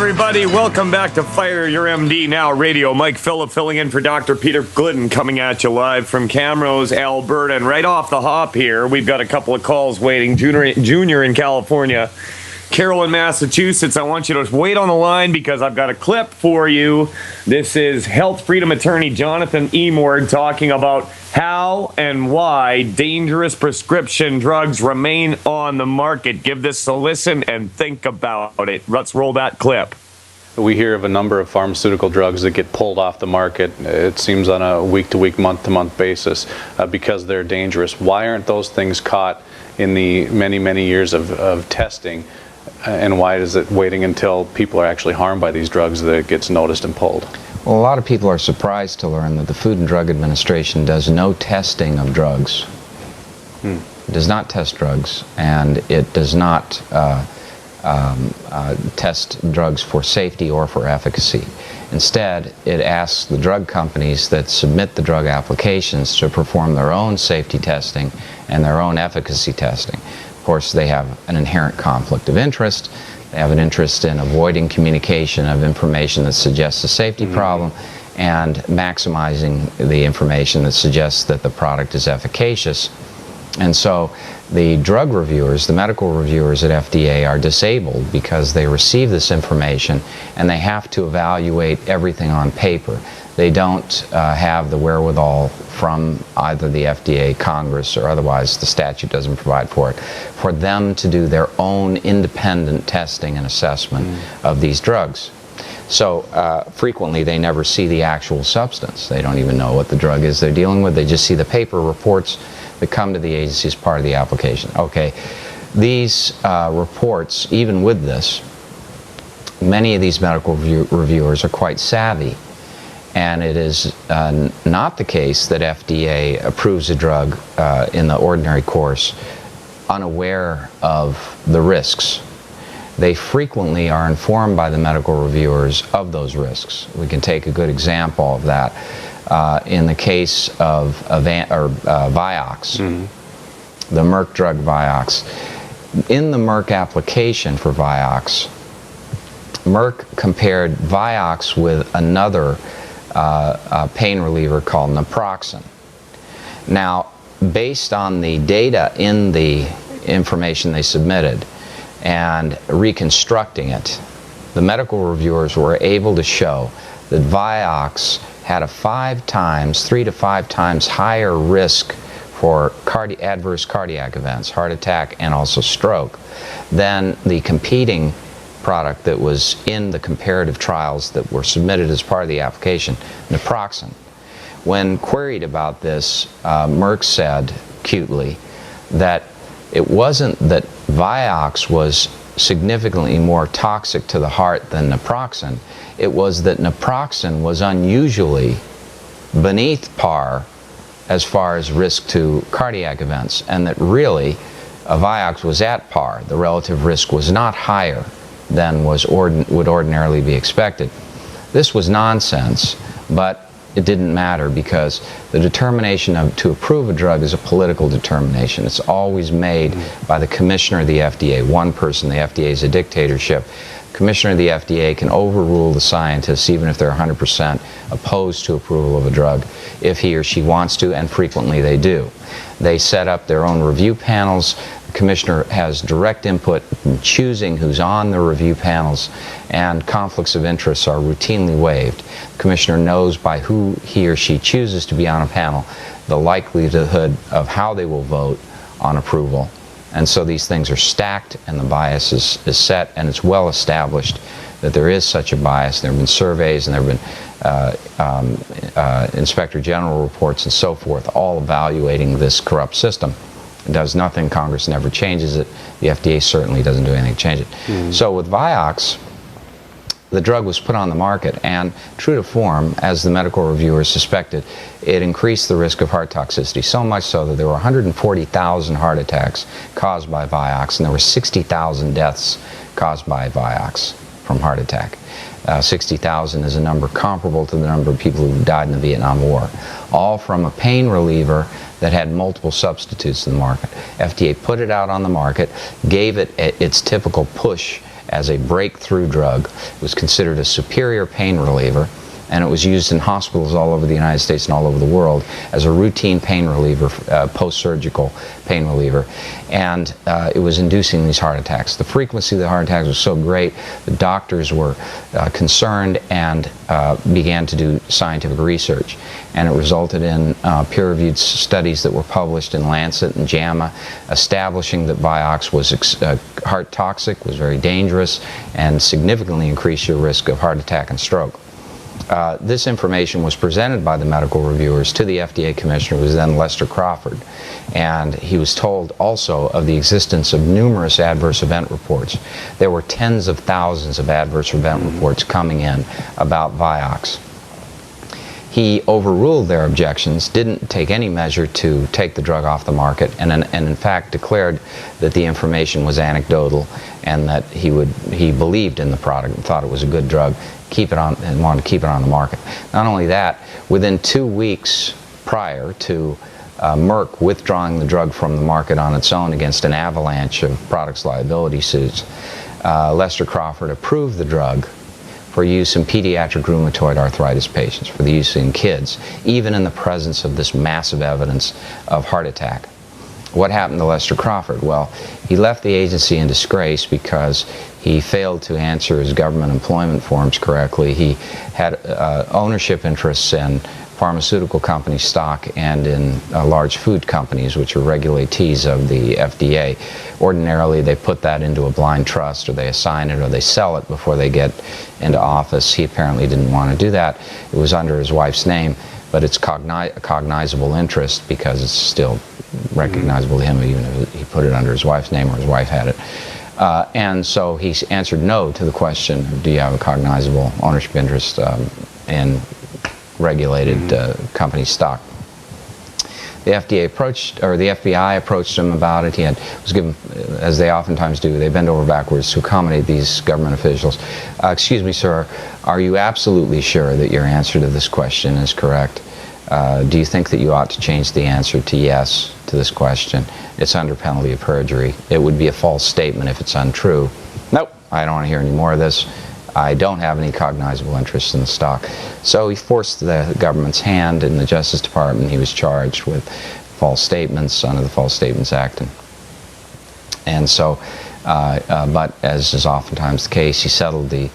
everybody. Welcome back to Fire Your MD Now Radio. Mike Phillip filling in for Dr. Peter Glidden, coming at you live from Camrose, Alberta. And right off the hop here, we've got a couple of calls waiting. Junior in California, Carol in Massachusetts. I want you to wait on the line because I've got a clip for you. This is Health Freedom Attorney Jonathan Emord talking about how and why dangerous prescription drugs remain on the market. Give this a listen and think about it. Let's roll that clip. We hear of a number of pharmaceutical drugs that get pulled off the market, it seems, on a week-to-week, month-to-month basis because they're dangerous. Why aren't those things caught in the many, many years of testing? And why is it waiting until people are actually harmed by these drugs that it gets noticed and pulled? Well, a lot of people are surprised to learn that the Food and Drug Administration does no testing of drugs. It does not test drugs, and it does not test drugs for safety or for efficacy. Instead, it asks the drug companies that submit the drug applications to perform their own safety testing and their own efficacy testing. Of course, they have an inherent conflict of interest. They have an interest in avoiding communication of information that suggests a safety problem and maximizing the information that suggests that the product is efficacious. And so the drug reviewers, the medical reviewers at FDA, are disabled because they receive this information and they have to evaluate everything on paper. They don't have the wherewithal from either the FDA, Congress, or otherwise, the statute doesn't provide for it, for them to do their own independent testing and assessment of these drugs. So frequently they never see the actual substance. They don't even know what the drug is they're dealing with. They just see the paper reports that come to the agency as part of the application. Okay, these reports, even with this, many of these medical reviewers are quite savvy. And it is not the case that FDA approves a drug in the ordinary course unaware of the risks. They frequently are informed by the medical reviewers of those risks. We can take a good example of that in the case of Vioxx, the Merck drug Vioxx. In the Merck application for Vioxx, Merck compared Vioxx with another pain reliever called naproxen. Now, based on the data in the information they submitted and reconstructing it, the medical reviewers were able to show that Vioxx had a 3 to 5 times higher risk for adverse cardiac events, heart attack and also stroke, than the competing product that was in the comparative trials that were submitted as part of the application, naproxen. When queried about this, Merck said cutely that it wasn't that Vioxx was significantly more toxic to the heart than naproxen. It was that naproxen was unusually beneath par as far as risk to cardiac events, and that really Vioxx was at par. The relative risk was not higher than would ordinarily be expected. This was nonsense, but it didn't matter because the determination to approve a drug is a political determination. It's always made by the commissioner of the FDA, one person. The FDA is a dictatorship. Commissioner of the FDA can overrule the scientists even if they're 100% opposed to approval of a drug if he or she wants to, and frequently they do. They set up their own review panels. Commissioner has direct input in choosing who's on the review panels, and conflicts of interest are routinely waived. The Commissioner knows by who he or she chooses to be on a panel the likelihood of how they will vote on approval. And so these things are stacked and the bias is set, and it's well established that there is such a bias. There have been surveys and there have been Inspector General reports and so forth, all evaluating this corrupt system. It does nothing. Congress never changes it. The FDA certainly doesn't do anything to change it. So with Vioxx, the drug was put on the market, and true to form, as the medical reviewers suspected, it increased the risk of heart toxicity, so much so that there were 140,000 heart attacks caused by Vioxx, and there were 60,000 deaths caused by Vioxx from heart attack. 60,000 is a number comparable to the number of people who died in the Vietnam War, all from a pain reliever that had multiple substitutes in the market. FDA put it out on the market, gave it its typical push as a breakthrough drug. It was considered a superior pain reliever, and it was used in hospitals all over the United States and all over the world as a routine pain reliever, post-surgical pain reliever. And it was inducing these heart attacks. The frequency of the heart attacks was so great, the doctors were concerned and began to do scientific research. And it resulted in peer-reviewed studies that were published in Lancet and JAMA, establishing that Vioxx was heart toxic, was very dangerous, and significantly increased your risk of heart attack and stroke. This information was presented by the medical reviewers to the FDA commissioner, who was then Lester Crawford, and he was told also of the existence of numerous adverse event reports. There were tens of thousands of adverse event reports coming in about Vioxx. He overruled their objections, didn't take any measure to take the drug off the market, and in fact declared that the information was anecdotal and that he believed in the product and thought it was a good drug, keep it on, and wanted to keep it on the market. Not only that, within 2 weeks prior to Merck withdrawing the drug from the market on its own against an avalanche of products liability suits, Lester Crawford approved the drug for use in pediatric rheumatoid arthritis patients, for the use in kids, even in the presence of this massive evidence of heart attack. What happened to Lester Crawford? Well, he left the agency in disgrace because he failed to answer his government employment forms correctly. He had ownership interests in pharmaceutical company stock and in large food companies, which are regulatees of the FDA. Ordinarily, they put that into a blind trust, or they assign it, or they sell it before they get into office. He apparently didn't want to do that. It was under his wife's name, but it's a cognizable interest because it's still recognizable to him, even if he put it under his wife's name or his wife had it. And so he answered no to the question, do you have a cognizable ownership interest in regulated company stock? The FBI approached him about it. He was given, as they oftentimes do, they bend over backwards to accommodate these government officials. Excuse me, sir, are you absolutely sure that your answer to this question is correct? Do you think that you ought to change the answer to yes to this question? It's under penalty of perjury. It would be a false statement if it's untrue. Nope, I don't want to hear any more of this. I don't have any cognizable interest in the stock. So he forced the government's hand in the Justice Department. He was charged with false statements under the False Statements Act. And so, but as is oftentimes the case, he settled the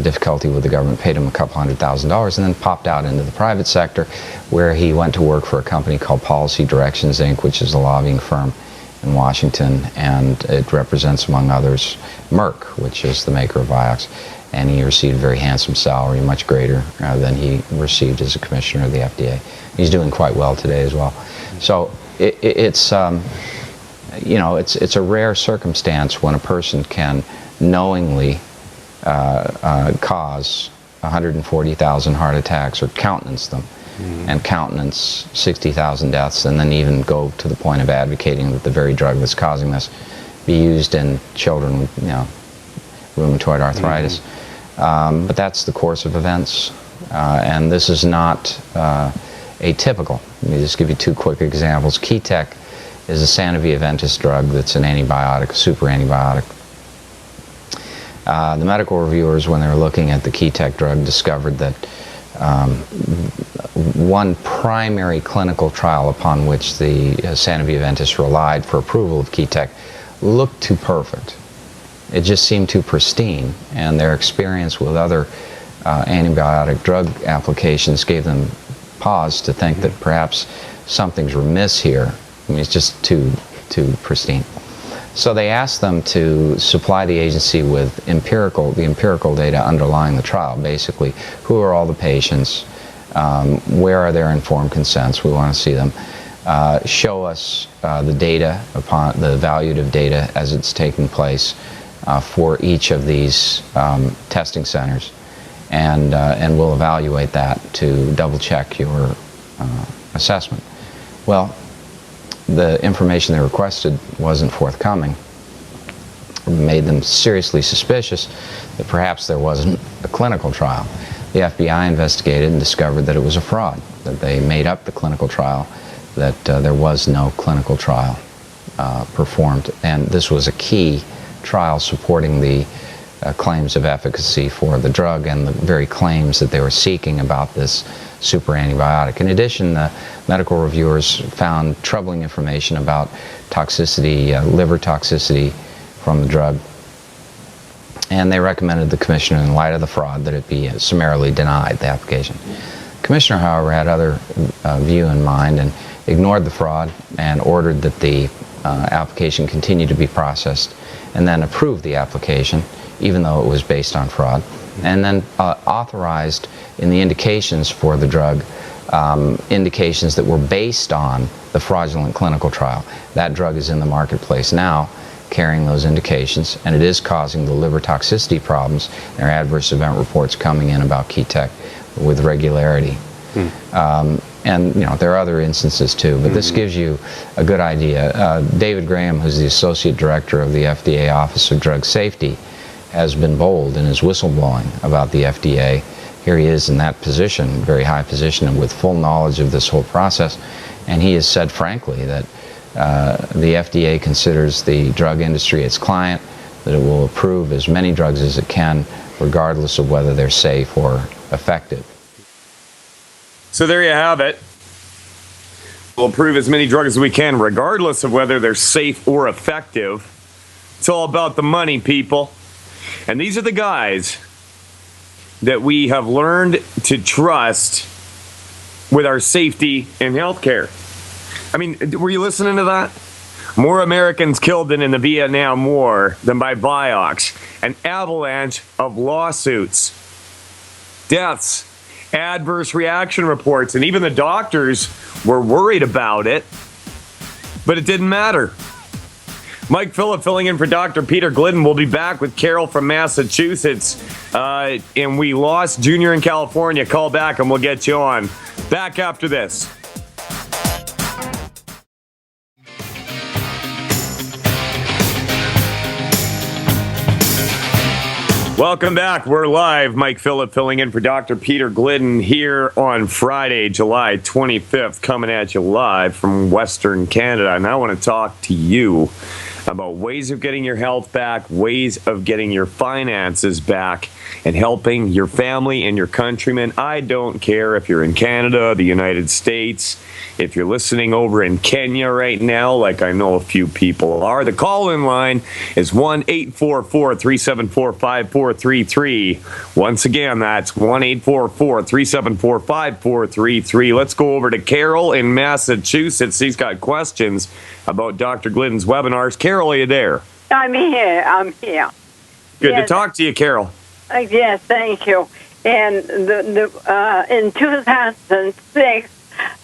difficulty with the government, paid him a couple $100,000, and then popped out into the private sector, where he went to work for a company called Policy Directions, Inc., which is a lobbying firm in Washington, and it represents, among others, Merck, which is the maker of Vioxx. And he received a very handsome salary, much greater than he received as a commissioner of the FDA. He's doing quite well today as well. So it's you know, it's a rare circumstance when a person can knowingly cause 140,000 heart attacks, or countenance them, and countenance 60,000 deaths, and then even go to the point of advocating that the very drug that's causing this be used in children with, you know, rheumatoid arthritis. But that's the course of events, and this is not atypical. Let me just give you two quick examples. Keytec is a Sanofi-Aventis drug that's an antibiotic, a super antibiotic. The medical reviewers, when they were looking at the Keytec drug, discovered that one primary clinical trial upon which the Sanofi-Aventis relied for approval of Keytec looked too perfect. It just seemed too pristine, and their experience with other antibiotic drug applications gave them pause to think that perhaps something's remiss here. I mean, it's just too pristine. So they asked them to supply the agency with the empirical data underlying the trial. Basically, who are all the patients? Where are their informed consents? We want to see them. Show us the data, upon the evaluative data as it's taking place for each of these testing centers, and we'll evaluate that to double check your assessment. Well, the information they requested wasn't forthcoming. It made them seriously suspicious that perhaps there wasn't a clinical trial. The FBI investigated and discovered that it was a fraud, that they made up the clinical trial, that there was no clinical trial performed. And this was a key trial supporting the claims of efficacy for the drug and the very claims that they were seeking about this super antibiotic. In addition, the medical reviewers found troubling information about toxicity, liver toxicity from the drug, and they recommended the commissioner, in light of the fraud, that it be summarily denied, the application. The commissioner, however, had other view in mind and ignored the fraud and ordered that the application continue to be processed, and then approved the application even though it was based on fraud, and then authorized in the indications for the drug indications that were based on the fraudulent clinical trial. That drug is in the marketplace now carrying those indications, and it is causing the liver toxicity problems. There are adverse event reports coming in about Ketec with regularity. And there are other instances too, but this gives you a good idea. David Graham, who's the Associate Director of the FDA Office of Drug Safety, has been bold in his whistleblowing about the FDA. Here he is in that position, very high position, and with full knowledge of this whole process, and he has said frankly that the FDA considers the drug industry its client, that it will approve as many drugs as it can, regardless of whether they're safe or effective. So there you have it. We'll approve as many drugs as we can, regardless of whether they're safe or effective. It's all about the money, people. And these are the guys that we have learned to trust with our safety in healthcare. I mean, were you listening to that? More Americans killed than in the Vietnam War than by Vioxx. An avalanche of lawsuits, deaths, adverse reaction reports, and even the doctors were worried about it, but it didn't matter. Mike Phillip filling in for Dr. Peter Glidden. We'll be back with Carol from Massachusetts. And we lost Junior in California. Call back and we'll get you on. Back after this. Welcome back. We're live. Mike Phillip filling in for Dr. Peter Glidden here on Friday, July 25th, coming at you live from Western Canada. And I want to talk to you about ways of getting your health back, ways of getting your finances back, and helping your family and your countrymen. I don't care if you're in Canada, the United States, if you're listening over in Kenya right now, like I know a few people are. The call-in line is 1-844-374-5433. Once again, that's 1-844-374-5433. Let's go over to Carol in Massachusetts. He's got questions about Dr. Glidden's webinars. Carol, are you there? I'm here. Good to talk to you, Carol. Yes, thank you. And in 2006,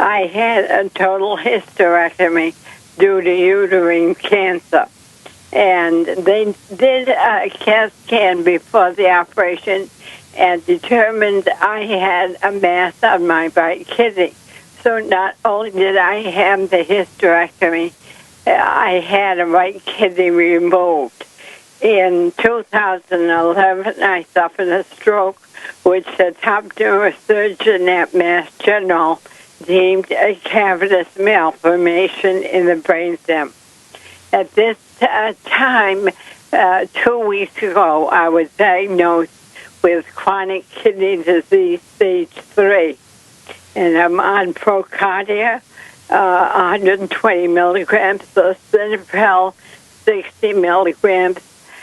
I had a total hysterectomy due to uterine cancer. And they did a CAT scan before the operation and determined I had a mass on my right kidney. So not only did I have the hysterectomy, I had a right kidney removed. In 2011, I suffered a stroke, which the top neurosurgeon at Mass General deemed a cavitous malformation in the brainstem. At this time, 2 weeks ago, I was diagnosed with chronic kidney disease stage 3, and I'm on Procardia, 120 milligrams, lisinopril, 60 milligrams,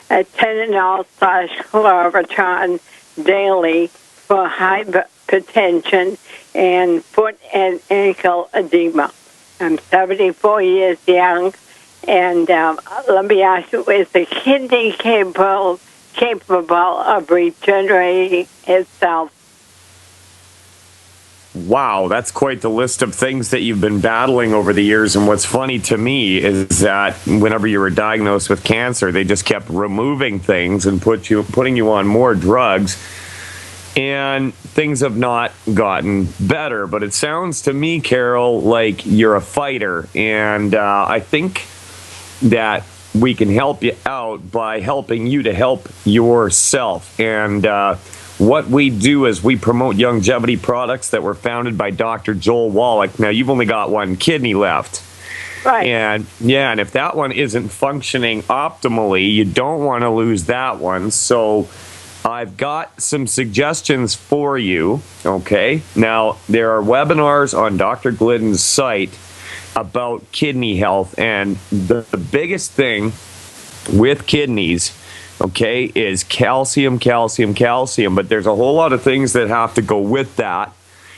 Atenolol/Claritin daily for hypertension and foot and ankle edema. I'm 74 years young, and let me ask you, is the kidney capable of regenerating itself? Wow, that's quite the list of things that you've been battling over the years. And what's funny to me is that whenever you were diagnosed with cancer, they just kept removing things and putting you on more drugs. And things have not gotten better. But it sounds to me, Carol, like you're a fighter. And I think that we can help you out by helping you to help yourself. And what we do is we promote longevity products that were founded by Dr. Joel Wallach. Now, you've only got one kidney left. Right. And yeah, and if that one isn't functioning optimally, you don't want to lose that one. So I've got some suggestions for you. Okay. Now, there are webinars on Dr. Glidden's site about kidney health. And the biggest thing with kidneys, okay, is calcium, calcium, calcium. But there's a whole lot of things that have to go with that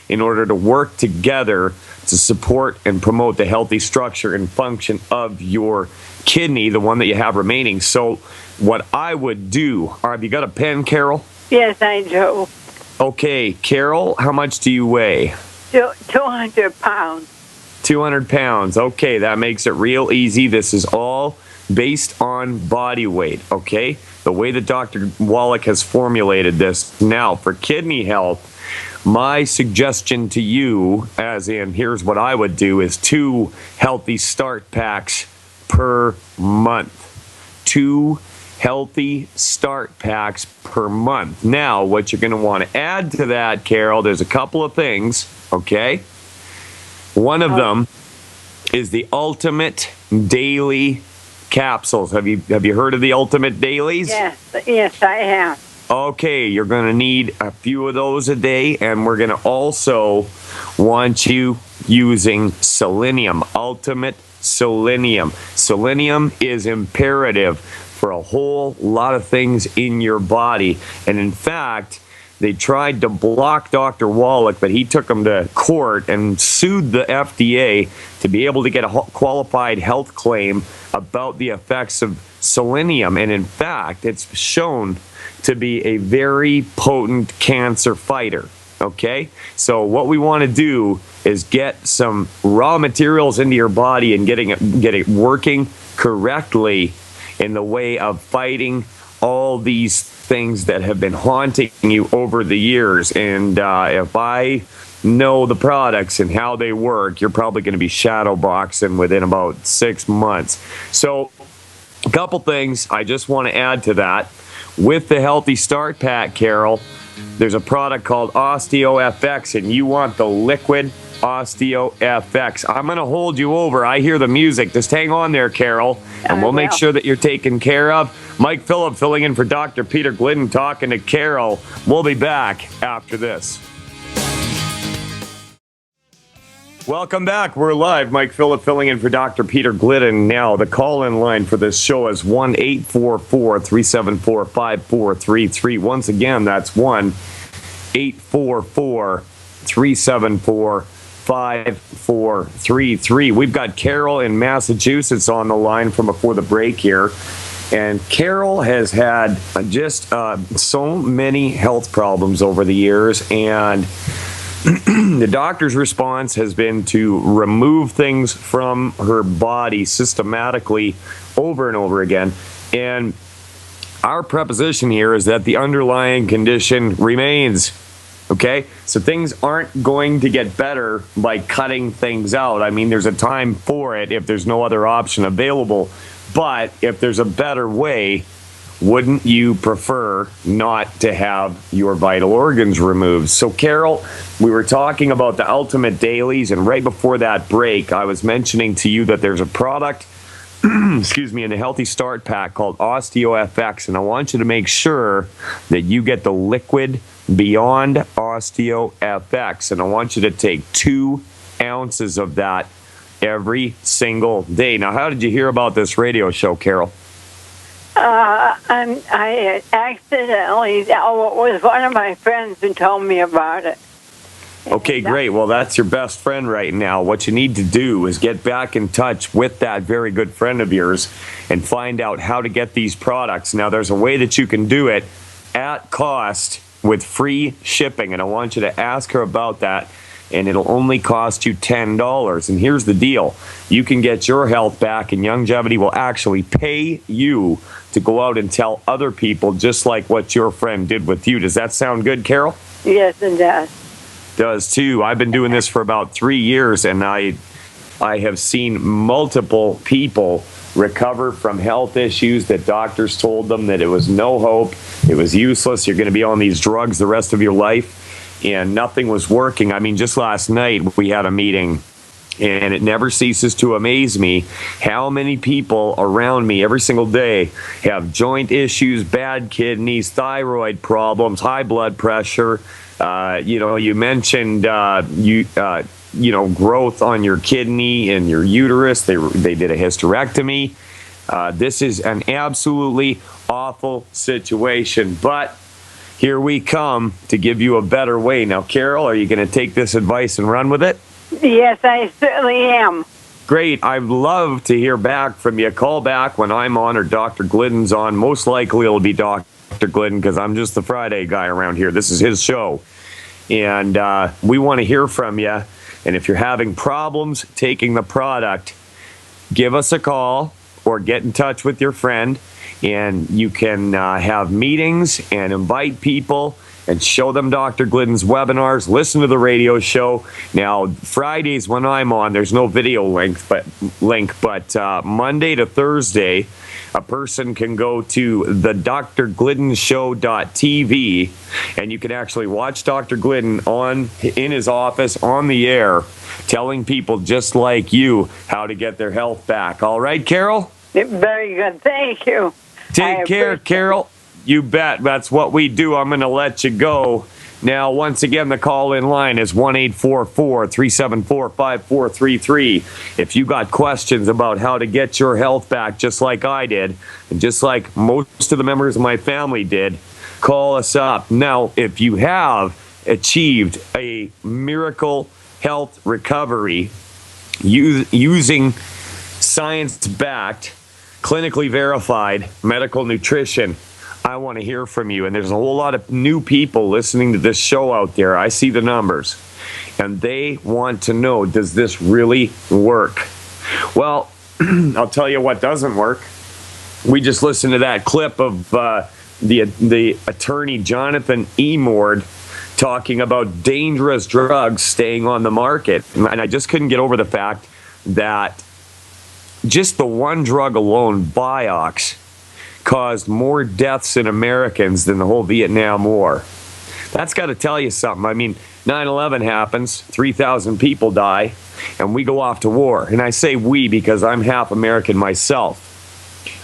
in order to work together to support and promote the healthy structure and function of your kidney, the one that you have remaining. So what I would do, have you got a pen, Carol? Yes, I do. Okay, Carol, how much do you weigh? 200 pounds. 200 pounds. Okay, that makes it real easy. This is all based on body weight, okay? The way that Dr. Wallach has formulated this. Now, for kidney health, my suggestion to you, as in here's what I would do, is 2 healthy start packs per month. 2 healthy start packs per month. Now, what you're going to want to add to that, Carol, there's a couple of things, okay? One of them is the Ultimate Daily capsules. Have you heard of the Ultimate Dailies? Yes, I have. Okay, you're going to need a few of those a day, and we're going to also want you using selenium, Ultimate Selenium. Selenium is imperative for a whole lot of things in your body, and in fact, they tried to block Dr. Wallach, but he took them to court and sued the FDA to be able to get a qualified health claim about the effects of selenium, and in fact, it's shown to be a very potent cancer fighter. Okay, so what we want to do is get some raw materials into your body and get it working correctly in the way of fighting all these things that have been haunting you over the years. And if I know the products and how they work, you're probably going to be shadow boxing within about 6 months. So a couple things I just want to add to that. With the Healthy Start Pack, Carol, there's a product called OsteoFX, and you want the liquid OsteoFX. I'm going to hold you over. I hear the music. Just hang on there, Carol, and we'll make sure that you're taken care of. Mike Phillip filling in for Dr. Peter Glidden, talking to Carol. We'll be back after this. Welcome back. We're live. Mike Phillip filling in for Dr. Peter Glidden. Now, the call-in line for this show is 1-844-374-5433. Once again, that's 1-844-374-5433. We've got Carol in Massachusetts on the line from before the break here. And Carol has had just so many health problems over the years, and the doctor's response has been to remove things from her body systematically over and over again. And our preposition here is that the underlying condition remains. Okay? So things aren't going to get better by cutting things out. I mean, there's a time for it if there's no other option available. But if there's a better way, wouldn't you prefer not to have your vital organs removed? So, Carol, we were talking about the Ultimate Dailies, and right before that break, I was mentioning to you that there's a product, excuse me, in the Healthy Start Pack called OsteoFX, and I want you to make sure that you get the liquid Beyond OsteoFX, and I want you to take 2 ounces of that every single day. Now, how did you hear about this radio show, Carol? I accidentally, it was one of my friends who told me about it. Okay, great. Well, that's your best friend right now. What you need to do is get back in touch with that very good friend of yours and find out how to get these products. Now, there's a way that you can do it at cost with free shipping, and I want you to ask her about that, and it'll only cost you $10. And here's the deal. You can get your health back, and Youngevity will actually pay you to go out and tell other people just like what your friend did with you. Does that sound good, Carol? Yes, it does. Does too. I've been doing this for about 3 years, and I have seen multiple people recover from health issues that doctors told them that it was no hope, it was useless, you're going to be on these drugs the rest of your life, and nothing was working. I mean, just last night we had a meeting And it never ceases to amaze me how many people around me every single day have joint issues, bad kidneys, thyroid problems, high blood pressure. You mentioned growth on your kidney and your uterus. They did a hysterectomy. This is an absolutely awful situation, but here we come to give you a better way. Now, Carol, are you going to take this advice and run with it? Yes, I certainly am. Great. I'd love to hear back from you. Call back when I'm on or Dr. Glidden's on. Most likely it'll be Dr. Glidden because I'm just the Friday guy around here. This is his show. And we want to hear from you. And if you're having problems taking the product, give us a call or get in touch with your friend. And you can have meetings and invite people and show them Dr. Glidden's webinars, listen to the radio show. Now, Fridays when I'm on, there's no video link, but Monday to Thursday, a person can go to the drgliddenshow.tv, and you can actually watch Dr. Glidden in his office on the air, telling people just like you how to get their health back. All right, Carol? Very good. Thank you. Take care, Carol. You bet. That's what we do. I'm going to let you go. Now, once again, the call-in line is 1-844-374-5433. If you got questions about how to get your health back, just like I did, and just like most of the members of my family did, call us up. Now, if you have achieved a miracle health recovery using science-backed, clinically verified medical nutrition, I want to hear from you. And there's a whole lot of new people listening to this show out there. I see the numbers. And they want to know, does this really work? Well, I'll tell you what doesn't work. We just listened to that clip of the attorney Jonathan Emord talking about dangerous drugs staying on the market. And I just couldn't get over the fact that just the one drug alone, Vioxx, caused more deaths in Americans than the whole Vietnam War. That's got to tell you something. I mean, 9/11 happens, 3,000 people die, and we go off to war. And I say we because I'm half American myself.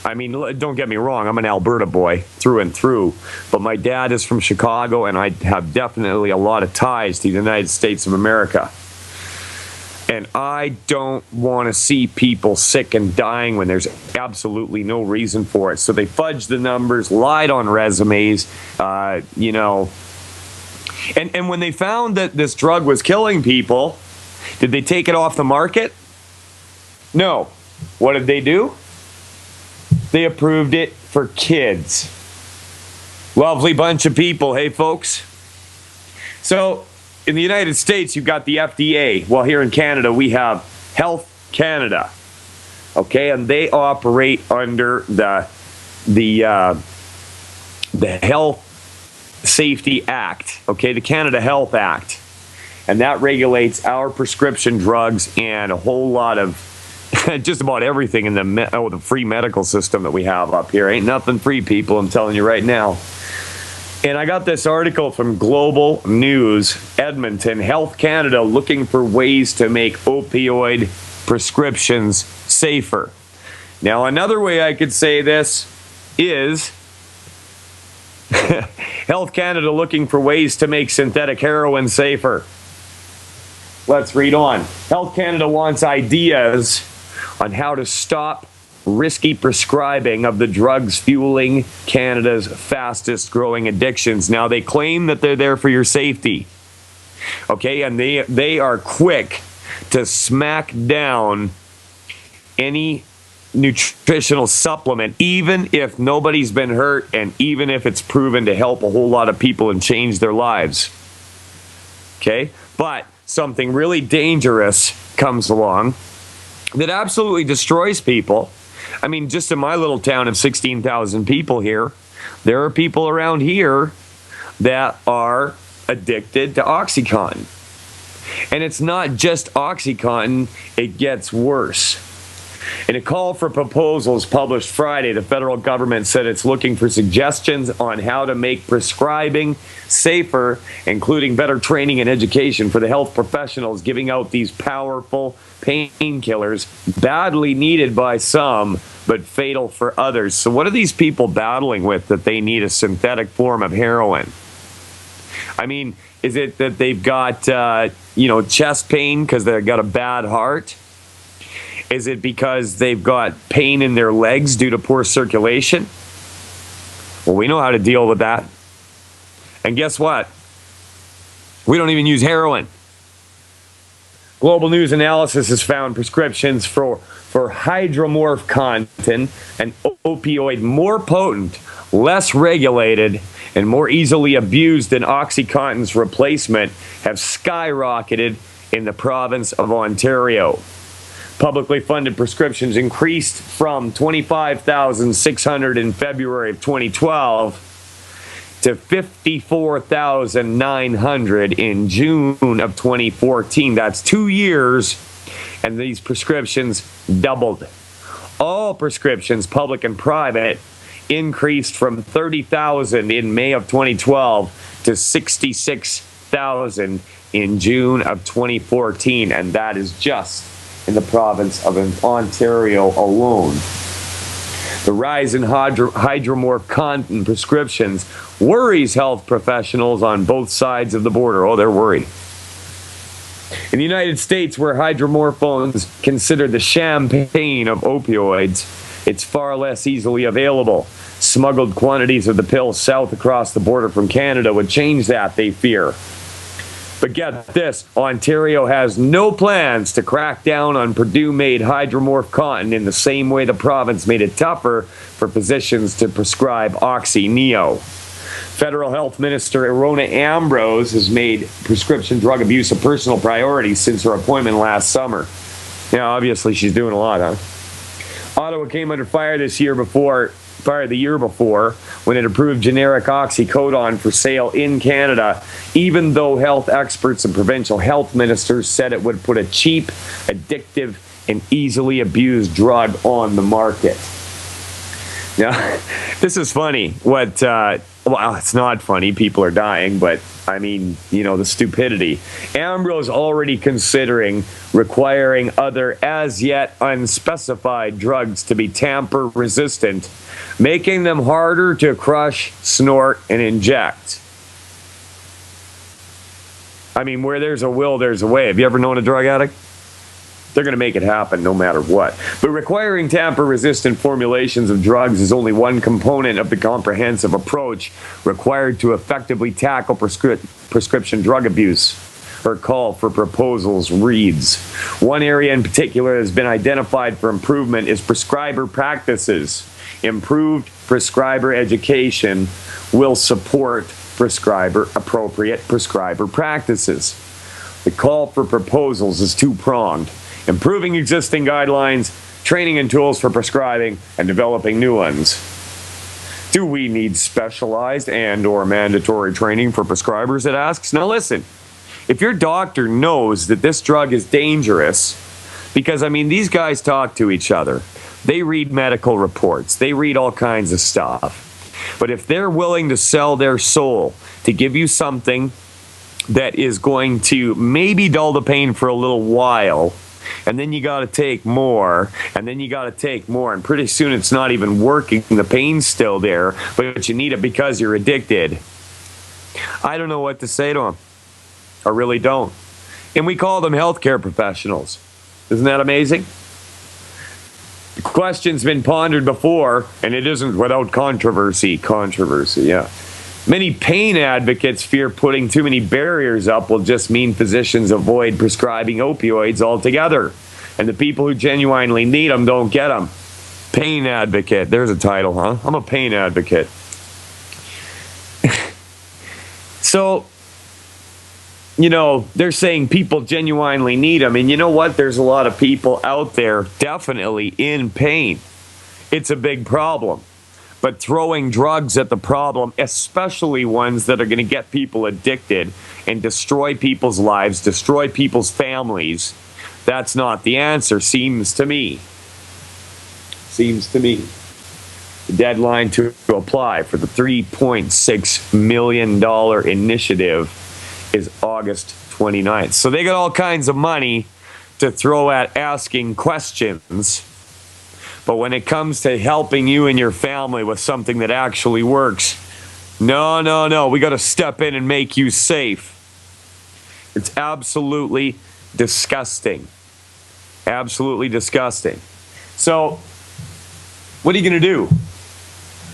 I mean, don't get me wrong, I'm an Alberta boy through and through, but my dad is from Chicago, and I have definitely a lot of ties to the United States of America. And I don't want to see people sick and dying when there's absolutely no reason for it. So they fudged the numbers, lied on resumes, And when they found that this drug was killing people, did they take it off the market? No. What did they do? They approved it for kids. Lovely bunch of people, hey folks? So in the United States, you've got the FDA. Well, here in Canada, we have Health Canada. Okay, and they operate under the Health Safety Act. Okay, the Canada Health Act, and that regulates our prescription drugs and a whole lot of just about everything in the free medical system that we have up here. Ain't nothing free, people. I'm telling you right now. And I got this article from Global News, Edmonton, Health Canada looking for ways to make opioid prescriptions safer. Now, another way I could say this is Health Canada looking for ways to make synthetic heroin safer. Let's read on. Health Canada wants ideas on how to stop risky prescribing of the drugs fueling Canada's fastest growing addictions. Now, they claim that they're there for your safety. Okay, and they are quick to smack down any nutritional supplement, even if nobody's been hurt and even if it's proven to help a whole lot of people and change their lives. Okay, but something really dangerous comes along that absolutely destroys people. I mean, just in my little town of 16,000 people here, there are people around here that are addicted to OxyContin. And it's not just OxyContin, it gets worse. In a call for proposals published Friday, the federal government said it's looking for suggestions on how to make prescribing safer, including better training and education for the health professionals giving out these powerful painkillers, badly needed by some, but fatal for others. So what are these people battling with that they need a synthetic form of heroin? I mean, is it that they've got, chest pain because they've got a bad heart? Is it because they've got pain in their legs due to poor circulation? Well, we know how to deal with that. And guess what? We don't even use heroin. Global News Analysis has found prescriptions for hydromorphcontin, an opioid more potent, less regulated, and more easily abused than OxyContin's replacement, have skyrocketed in the province of Ontario. Publicly funded prescriptions increased from 25,600 in February of 2012 to 54,900 in June of 2014. That's 2 years, and these prescriptions doubled. All prescriptions, public and private, increased from 30,000 in May of 2012 to 66,000 in June of 2014, and that is just in the province of Ontario alone. The rise in hydromorphcontin prescriptions worries health professionals on both sides of the border. Oh, they're worried. In the United States, where hydromorphone is considered the champagne of opioids, it's far less easily available. Smuggled quantities of the pill south across the border from Canada would change that, they fear. But get this, Ontario has no plans to crack down on Purdue-made hydromorphcontin in the same way the province made it tougher for physicians to prescribe Oxy Neo. Federal Health Minister Rona Ambrose has made prescription drug abuse a personal priority since her appointment last summer. Yeah, obviously she's doing a lot, huh? Ottawa came under fire the year before when it approved generic oxycodone for sale in Canada, even though health experts and provincial health ministers said it would put a cheap, addictive, and easily abused drug on the market. Now, this is funny. Well, it's not funny. People are dying, but I mean, the stupidity. Ambrose already considering requiring other as yet unspecified drugs to be tamper resistant, making them harder to crush, snort, and inject. I mean, where there's a will, there's a way. Have you ever known a drug addict? They're going to make it happen no matter what. But requiring tamper-resistant formulations of drugs is only one component of the comprehensive approach required to effectively tackle prescription drug abuse. Her call for proposals reads, one area in particular that has been identified for improvement is prescriber practices. Improved prescriber education will support appropriate prescriber practices. The call for proposals is two-pronged. Improving existing guidelines, training and tools for prescribing, and developing new ones. Do we need specialized and/or mandatory training for prescribers, it asks? Now listen, if your doctor knows that this drug is dangerous, because, these guys talk to each other. They read medical reports. They read all kinds of stuff. But if they're willing to sell their soul to give you something that is going to maybe dull the pain for a little while, and then you got to take more, and then you got to take more, and pretty soon it's not even working. The pain's still there, but you need it because you're addicted. I don't know what to say to them. I really don't. And we call them healthcare professionals. Isn't that amazing? The question's been pondered before, and it isn't without controversy. Yeah. Many pain advocates fear putting too many barriers up will just mean physicians avoid prescribing opioids altogether. And the people who genuinely need them don't get them. Pain advocate. There's a title, huh? I'm a pain advocate. So, they're saying people genuinely need them. And you know what? There's a lot of people out there definitely in pain. It's a big problem. But throwing drugs at the problem, especially ones that are going to get people addicted and destroy people's lives, destroy people's families, that's not the answer, seems to me. seems to me. The deadline to apply for the $3.6 million initiative is August 29th. So they got all kinds of money to throw at asking questions. But when it comes to helping you and your family with something that actually works, no. We got to step in and make you safe. It's absolutely disgusting. Absolutely disgusting. So, what are you going to do?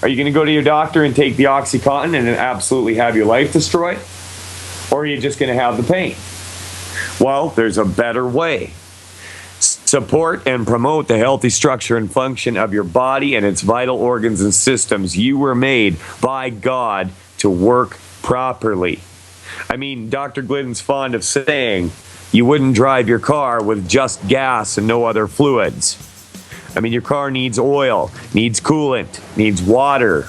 Are you going to go to your doctor and take the OxyContin and absolutely have your life destroyed? Or are you just going to have the pain? Well, there's a better way. Support and promote the healthy structure and function of your body and its vital organs and systems. You were made by God to work properly. I mean, Dr. Glidden's fond of saying you wouldn't drive your car with just gas and no other fluids. I mean, your car needs oil, needs coolant, needs water,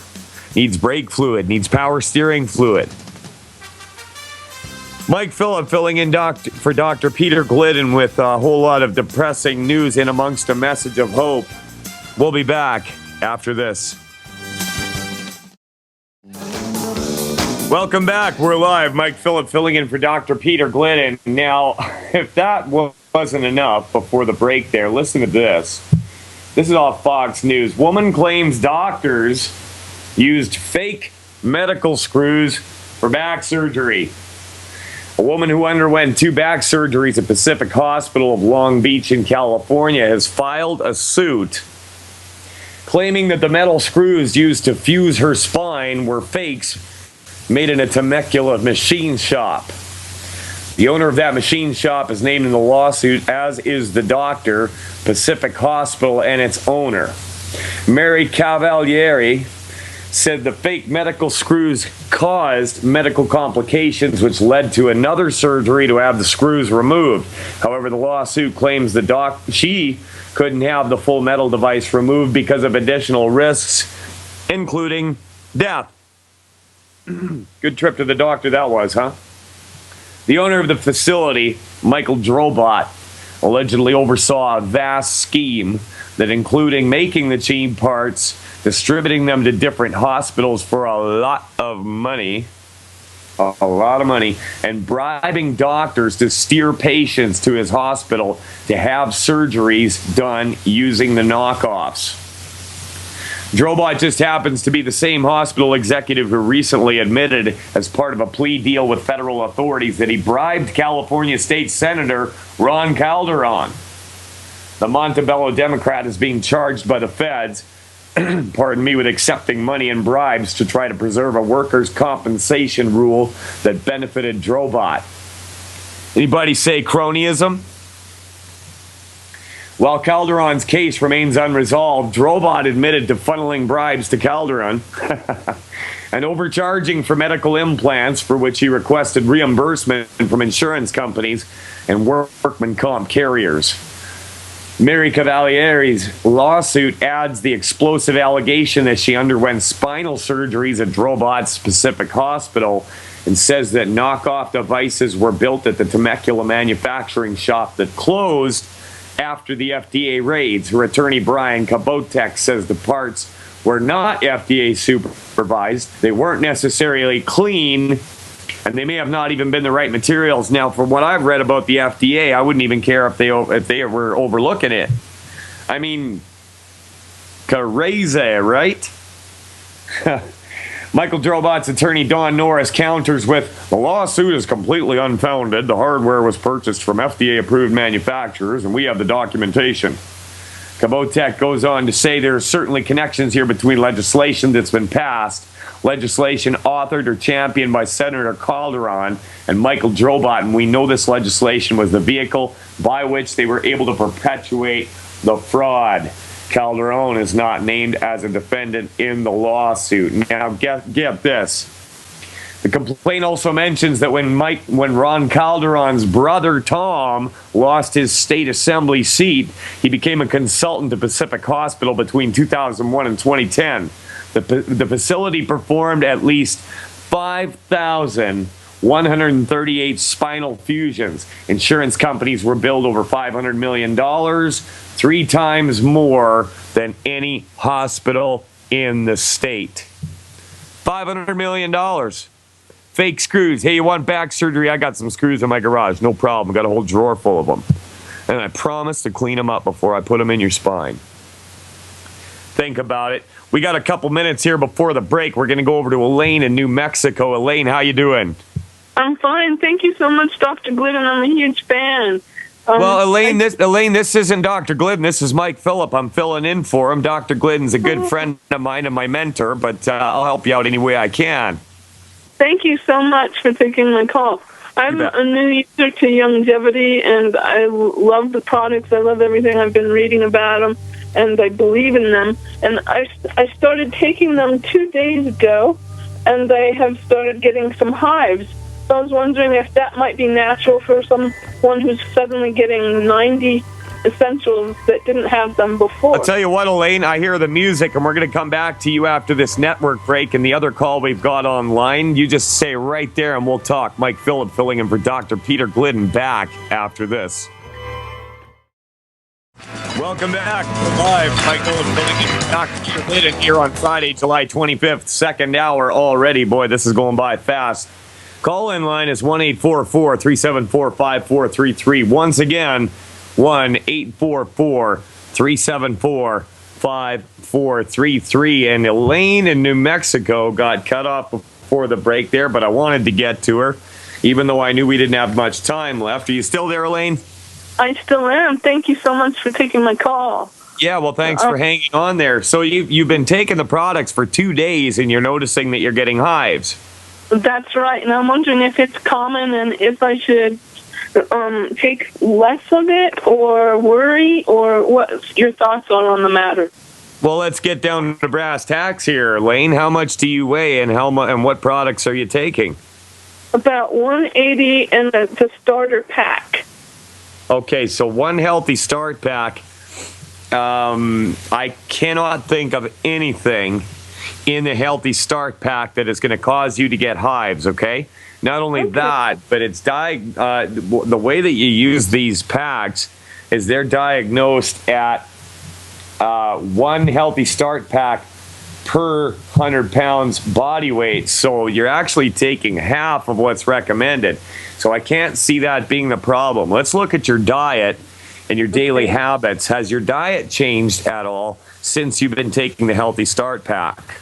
needs brake fluid, needs power steering fluid. Mike Phillip filling in for Dr. Peter Glidden with a whole lot of depressing news in amongst a message of hope. We'll be back after this. Welcome back. We're live. Mike Phillip filling in for Dr. Peter Glidden. Now, if that wasn't enough before the break there, listen to this. This is off Fox News. Woman claims doctors used fake medical screws for back surgery. A woman who underwent 2 back surgeries at Pacific Hospital of Long Beach in California has filed a suit claiming that the metal screws used to fuse her spine were fakes made in a Temecula machine shop. The owner of that machine shop is named in the lawsuit, as is the doctor, Pacific Hospital, and its owner. Mary Cavalieri said the fake medical screws caused medical complications, which led to another surgery to have the screws removed. However, the lawsuit claims she couldn't have the full metal device removed because of additional risks, including death. Good trip to the doctor that was, huh? The owner of the facility, Michael Drobot, allegedly oversaw a vast scheme that including making the cheap parts, distributing them to different hospitals for a lot of money, and bribing doctors to steer patients to his hospital to have surgeries done using the knockoffs. Drobot just happens to be the same hospital executive who recently admitted, as part of a plea deal with federal authorities, that he bribed California State Senator Ron Calderon. The Montebello Democrat is being charged by the feds, with accepting money and bribes to try to preserve a workers' compensation rule that benefited Drobot. Anybody say cronyism? While Calderon's case remains unresolved, Drobot admitted to funneling bribes to Calderon and overcharging for medical implants, for which he requested reimbursement from insurance companies and workman comp carriers. Mary Cavalieri's lawsuit adds the explosive allegation that she underwent spinal surgeries at Drobot's Pacific Hospital and says that knockoff devices were built at the Temecula manufacturing shop that closed after the FDA raids. Her attorney, Brian Kabotek, says the parts were not FDA supervised, they weren't necessarily clean, and they may have not even been the right materials. Now, from what I've read about the FDA, I wouldn't even care if they were overlooking it. I mean, crazy, right? Michael Drobot's attorney, Don Norris, counters with, the lawsuit is completely unfounded. The hardware was purchased from FDA-approved manufacturers, and we have the documentation. Kabotek goes on to say there are certainly connections here between legislation that's been passed, legislation authored or championed by Senator Calderon and Michael Drobot, and we know this legislation was the vehicle by which they were able to perpetuate the fraud. Calderon is not named as a defendant in the lawsuit. Now, get this. The complaint also mentions that when Ron Calderon's brother Tom lost his state assembly seat, he became a consultant to Pacific Hospital between 2001 and 2010. The facility performed at least 5,000 138 spinal fusions. Insurance companies were billed over $500 million, 3 times more than any hospital in the state. $500 million. Fake screws. Hey, you want back surgery? I got some screws in my garage. No problem. Got a whole drawer full of them. And I promise to clean them up before I put them in your spine. Think about it. We got a couple minutes here before the break. We're going to go over to Elaine in New Mexico. Elaine, how you doing? I'm fine. Thank you so much, Dr. Glidden. I'm a huge fan. Well, Elaine, this isn't Dr. Glidden. This is Mike Phillip. I'm filling in for him. Dr. Glidden's a good friend of mine and my mentor, but I'll help you out any way I can. Thank you so much for taking my call. I'm a new user to Youngevity, and I love the products. I love everything I've been reading about them, and I believe in them. And I started taking them 2 days ago, and I have started getting some hives. So I was wondering if that might be natural for someone who's suddenly getting 90 essentials that didn't have them before. I'll tell you what, Elaine, I hear the music, and we're going to come back to you after this network break and the other call we've got online. You just say right there, and we'll talk. Mike Phillip filling in for Dr. Peter Glidden, back after this. Welcome back. Live. Mike Phillip filling in for Dr. Peter Glidden here on Friday, July 25th, second hour already. Boy, this is going by fast. Call-in line is 1-844-374-5433. Once again, 1-844-374-5433. And Elaine in New Mexico got cut off before the break there, but I wanted to get to her, even though I knew we didn't have much time left. Are you still there, Elaine? I still am. Thank you so much for taking my call. Yeah, well, thanks for hanging on there. So you've been taking the products for 2 days, and you're noticing that you're getting hives. That's right, and I'm wondering if it's common and if I should take less of it or worry, or what your thoughts are on the matter. Well, let's get down to brass tacks here, Elaine. How much do you weigh, and and what products are you taking? About 180 and the starter pack. Okay, so one healthy start pack. I cannot think of anything in the healthy start pack that is going to cause you to get hives, okay? Not only that, but it's the way that you use these packs is they're diagnosed at one healthy start pack per 100 pounds body weight. So you're actually taking half of what's recommended. So I can't see that being the problem. Let's look at your diet and your daily habits. Has your diet changed at all since you've been taking the healthy start pack?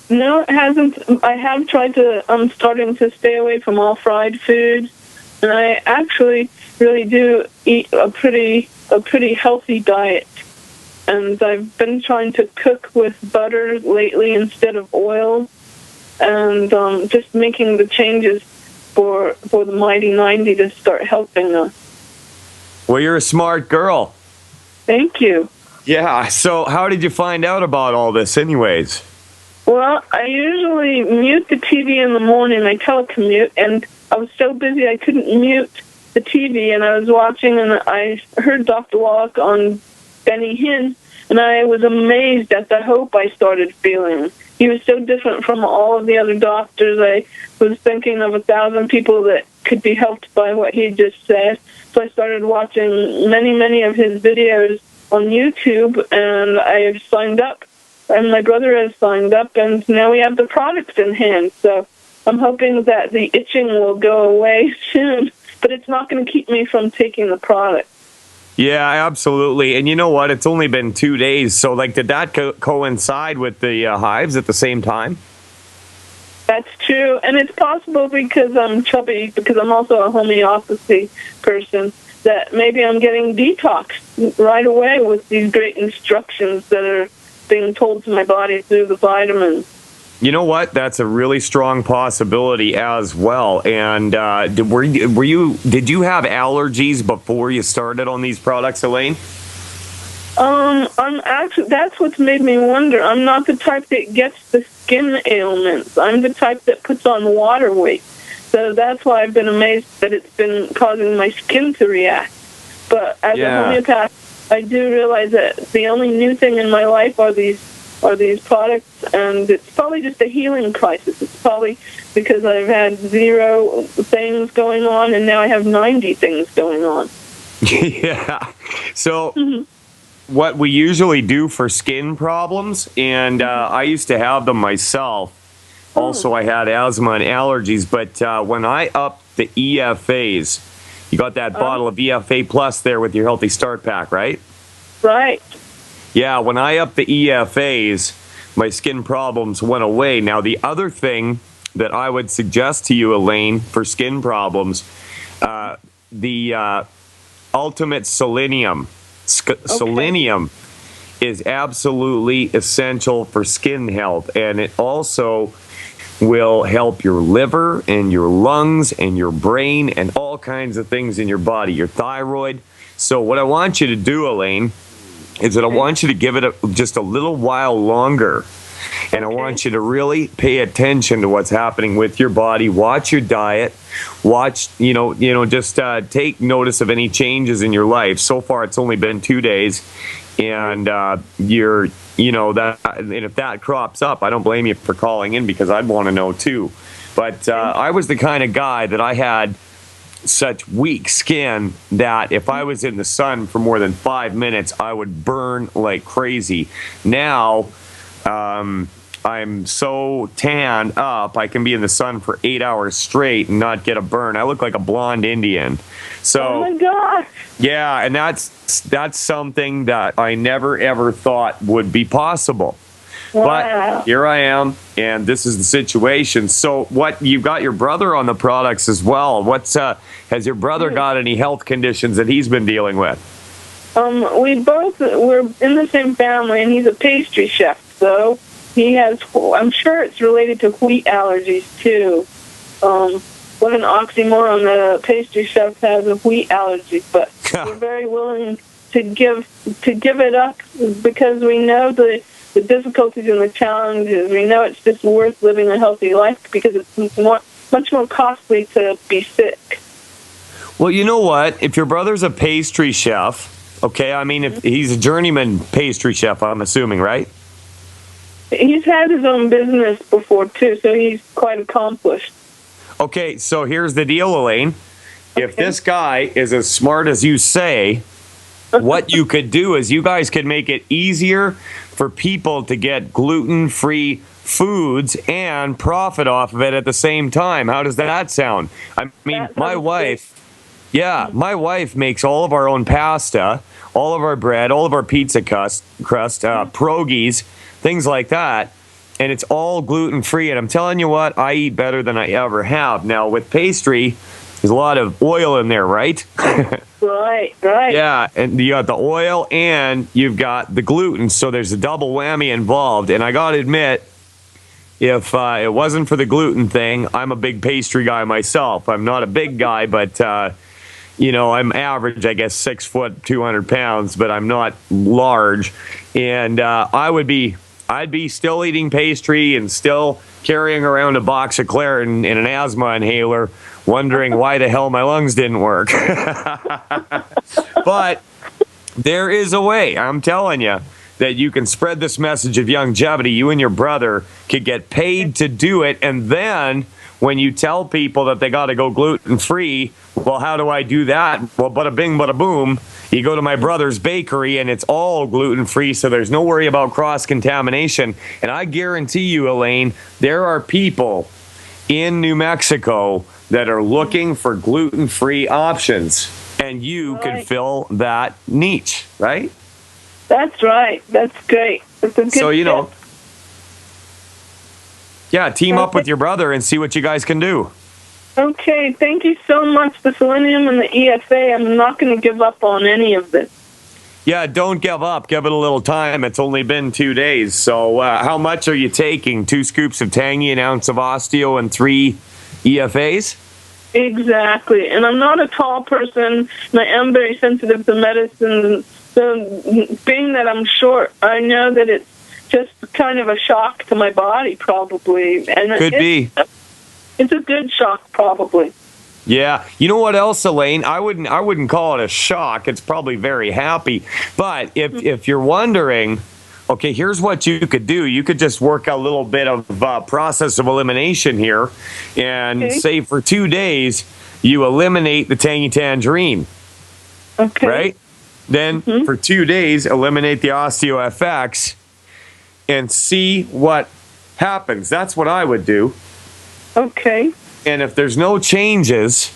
No, it hasn't. I have tried to, I'm starting to stay away from all fried foods, and I actually really do eat a pretty healthy diet. And I've been trying to cook with butter lately instead of oil, and just making the changes for the Mighty 90 to start helping us. Well, you're a smart girl. Thank you. Yeah, so how did you find out about all this anyways? Well, I usually mute the TV in the morning. I telecommute, and I was so busy I couldn't mute the TV, and I was watching, and I heard Dr. Wallach on Benny Hinn, and I was amazed at the hope I started feeling. He was so different from all of the other doctors. I was thinking of 1,000 people that could be helped by what he just said. So I started watching many of his videos on YouTube, and I have signed up. And my brother has signed up, and now we have the products in hand. So I'm hoping that the itching will go away soon, but it's not going to keep me from taking the product. Yeah, absolutely. And you know what? It's only been 2 days. So, did that coincide with the hives at the same time? That's true. And it's possible because I'm chubby, because I'm also a homeopathy person, that maybe I'm getting detoxed right away with these great instructions that are being told to my body through the vitamins. You know what? That's a really strong possibility as well. And did you have allergies before you started on these products, Elaine? I'm actually, that's what's made me wonder. I'm not the type that gets the skin ailments. I'm the type that puts on water weight. So that's why I've been amazed that it's been causing my skin to react. But as a homeopath, I do realize that the only new thing in my life are these are these products, and it's probably just a healing crisis. It's probably because I've had 0 things going on, and now I have 90 things going on. Yeah. So what we usually do for skin problems, and I used to have them myself. Also, I had asthma and allergies, but when I upped the EFAs, you got that bottle of EFA Plus there with your Healthy Start Pack, right? Right. Yeah, when I upped the EFAs, my skin problems went away. Now, the other thing that I would suggest to you, Elaine, for skin problems, the Ultimate Selenium. Selenium is absolutely essential for skin health, and it also will help your liver and your lungs and your brain and all kinds of things in your body, your thyroid. So what I want you to do, Elaine, is that I want you to give it just a little while longer. And I want you to really pay attention to what's happening with your body. Watch your diet. Watch, just take notice of any changes in your life. So far, it's only been 2 days. And and if that crops up, I don't blame you for calling in, because I'd want to know too. But I was the kind of guy that I had such weak skin that if I was in the sun for more than 5 minutes, I would burn like crazy. Now, I'm so tanned up, I can be in the sun for 8 hours straight and not get a burn. I look like a blonde Indian. So, Oh my gosh. yeah, and that's something that I never ever thought would be possible. Wow. But here I am, and this is the situation. So, what, you've got your brother on the products as well. Has your brother got any health conditions that he's been dealing with? We're in the same family, and he's a pastry chef, so he has, I'm sure it's related to wheat allergies too. What an oxymoron, the pastry chef has a wheat allergy, but we're very willing to give it up, because we know the difficulties and the challenges. We know it's just worth living a healthy life, because it's much more costly to be sick. Well, you know what? If your brother's a pastry chef, okay, I mean, if he's a journeyman pastry chef, I'm assuming, right? He's had his own business before, too, so he's quite accomplished. Okay, so here's the deal, Elaine. If this guy is as smart as you say, what you could do is you guys could make it easier for people to get gluten-free foods and profit off of it at the same time. How does that sound? I mean, my wife makes all of our own pasta, all of our bread, all of our pizza crust, pierogies, things like that. And it's all gluten-free. And I'm telling you what, I eat better than I ever have. Now, with pastry, there's a lot of oil in there, right? Right. Yeah, and you got the oil and you've got the gluten, so there's a double whammy involved. And I got to admit, if it wasn't for the gluten thing, I'm a big pastry guy myself. I'm not a big guy, but, I'm average, I guess, 6 foot, 200 pounds, but I'm not large. And I'd be still eating pastry and still carrying around a box of Claritin and an asthma inhaler, wondering why the hell my lungs didn't work. But there is a way, I'm telling you, that you can spread this message of longevity. You and your brother could get paid to do it, and then when you tell people that they got to go gluten-free, well, how do I do that? Well, bada bing, bada boom. You go to my brother's bakery, and it's all gluten-free, so there's no worry about cross-contamination. And I guarantee you, Elaine, there are people in New Mexico that are looking for gluten-free options, and you could fill that niche, right? That's right. That's great. That's a good tip. Yeah, team up with your brother and see what you guys can do. Okay, thank you so much. The selenium and the EFA, I'm not going to give up on any of this. Yeah, don't give up. Give it a little time. It's only been 2 days. So how much are you taking? 2 scoops of Tangy, an ounce of Osteo, and 3 EFAs? Exactly. And I'm not a tall person, and I am very sensitive to medicine. So being that I'm short, I know that it's just kind of a shock to my body, probably. And Could be. It's a good shock, probably. Yeah. You know what else, Elaine? I wouldn't call it a shock. It's probably very happy. But if you're wondering Okay, here's what you could do. You could just work a little bit of process of elimination here, and Okay. say for 2 days you eliminate the tangy tangerine, Okay. right? Then for 2 days eliminate the OsteoFX, and see what happens. That's what I would do. Okay. And if there's no changes,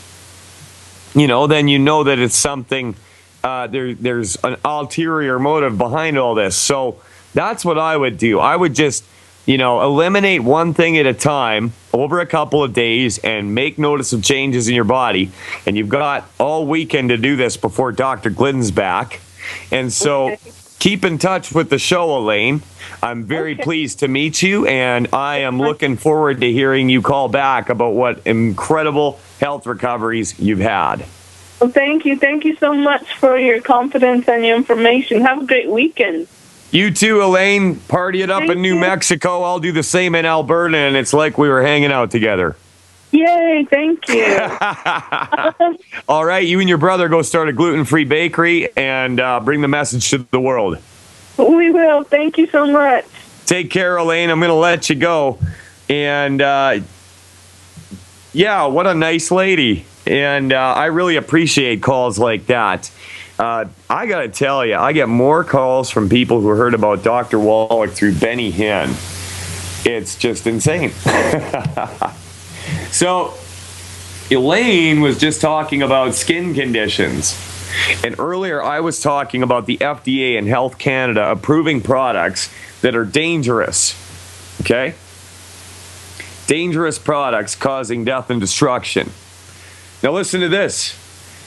then you know that it's something. There's an ulterior motive behind all this. So that's what I would do. I would just, eliminate one thing at a time over a couple of days and make notice of changes in your body. And you've got all weekend to do this before Dr. Glidden's back. And so keep in touch with the show, Elaine. I'm very pleased to meet you, and I am looking forward to hearing you call back about what incredible health recoveries you've had. Well, thank you. Thank you so much for your confidence and your information. Have a great weekend. You too, Elaine. Party it up Thank in New you. Mexico. I'll do the same in Alberta, and it's like we were hanging out together. Yay, thank you. All right, you and your brother go start a gluten-free bakery and bring the message to the world. We will. Thank you so much. Take care, Elaine. I'm going to let you go. And yeah, what a nice lady. And I really appreciate calls like that. I got to tell you, I get more calls from people who heard about Dr. Wallach through Benny Hinn. It's just insane. So, Elaine was just talking about skin conditions. And earlier I was talking about the FDA and Health Canada approving products that are dangerous. Okay? Dangerous products causing death and destruction. Now listen to this.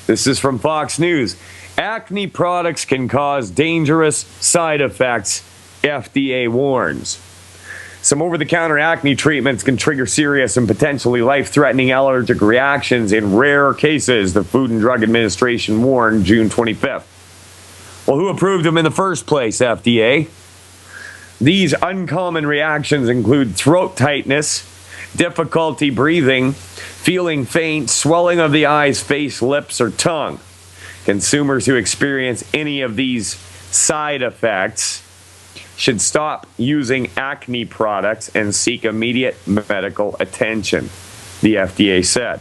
This is from Fox News. Acne products can cause dangerous side effects, FDA warns. Some over-the-counter acne treatments can trigger serious and potentially life-threatening allergic reactions in rare cases, the Food and Drug Administration warned June 25th. Well, who approved them in the first place, FDA? These uncommon reactions include throat tightness, difficulty breathing, feeling faint, swelling of the eyes, face, lips, or tongue. Consumers who experience any of these side effects should stop using acne products and seek immediate medical attention, the FDA said.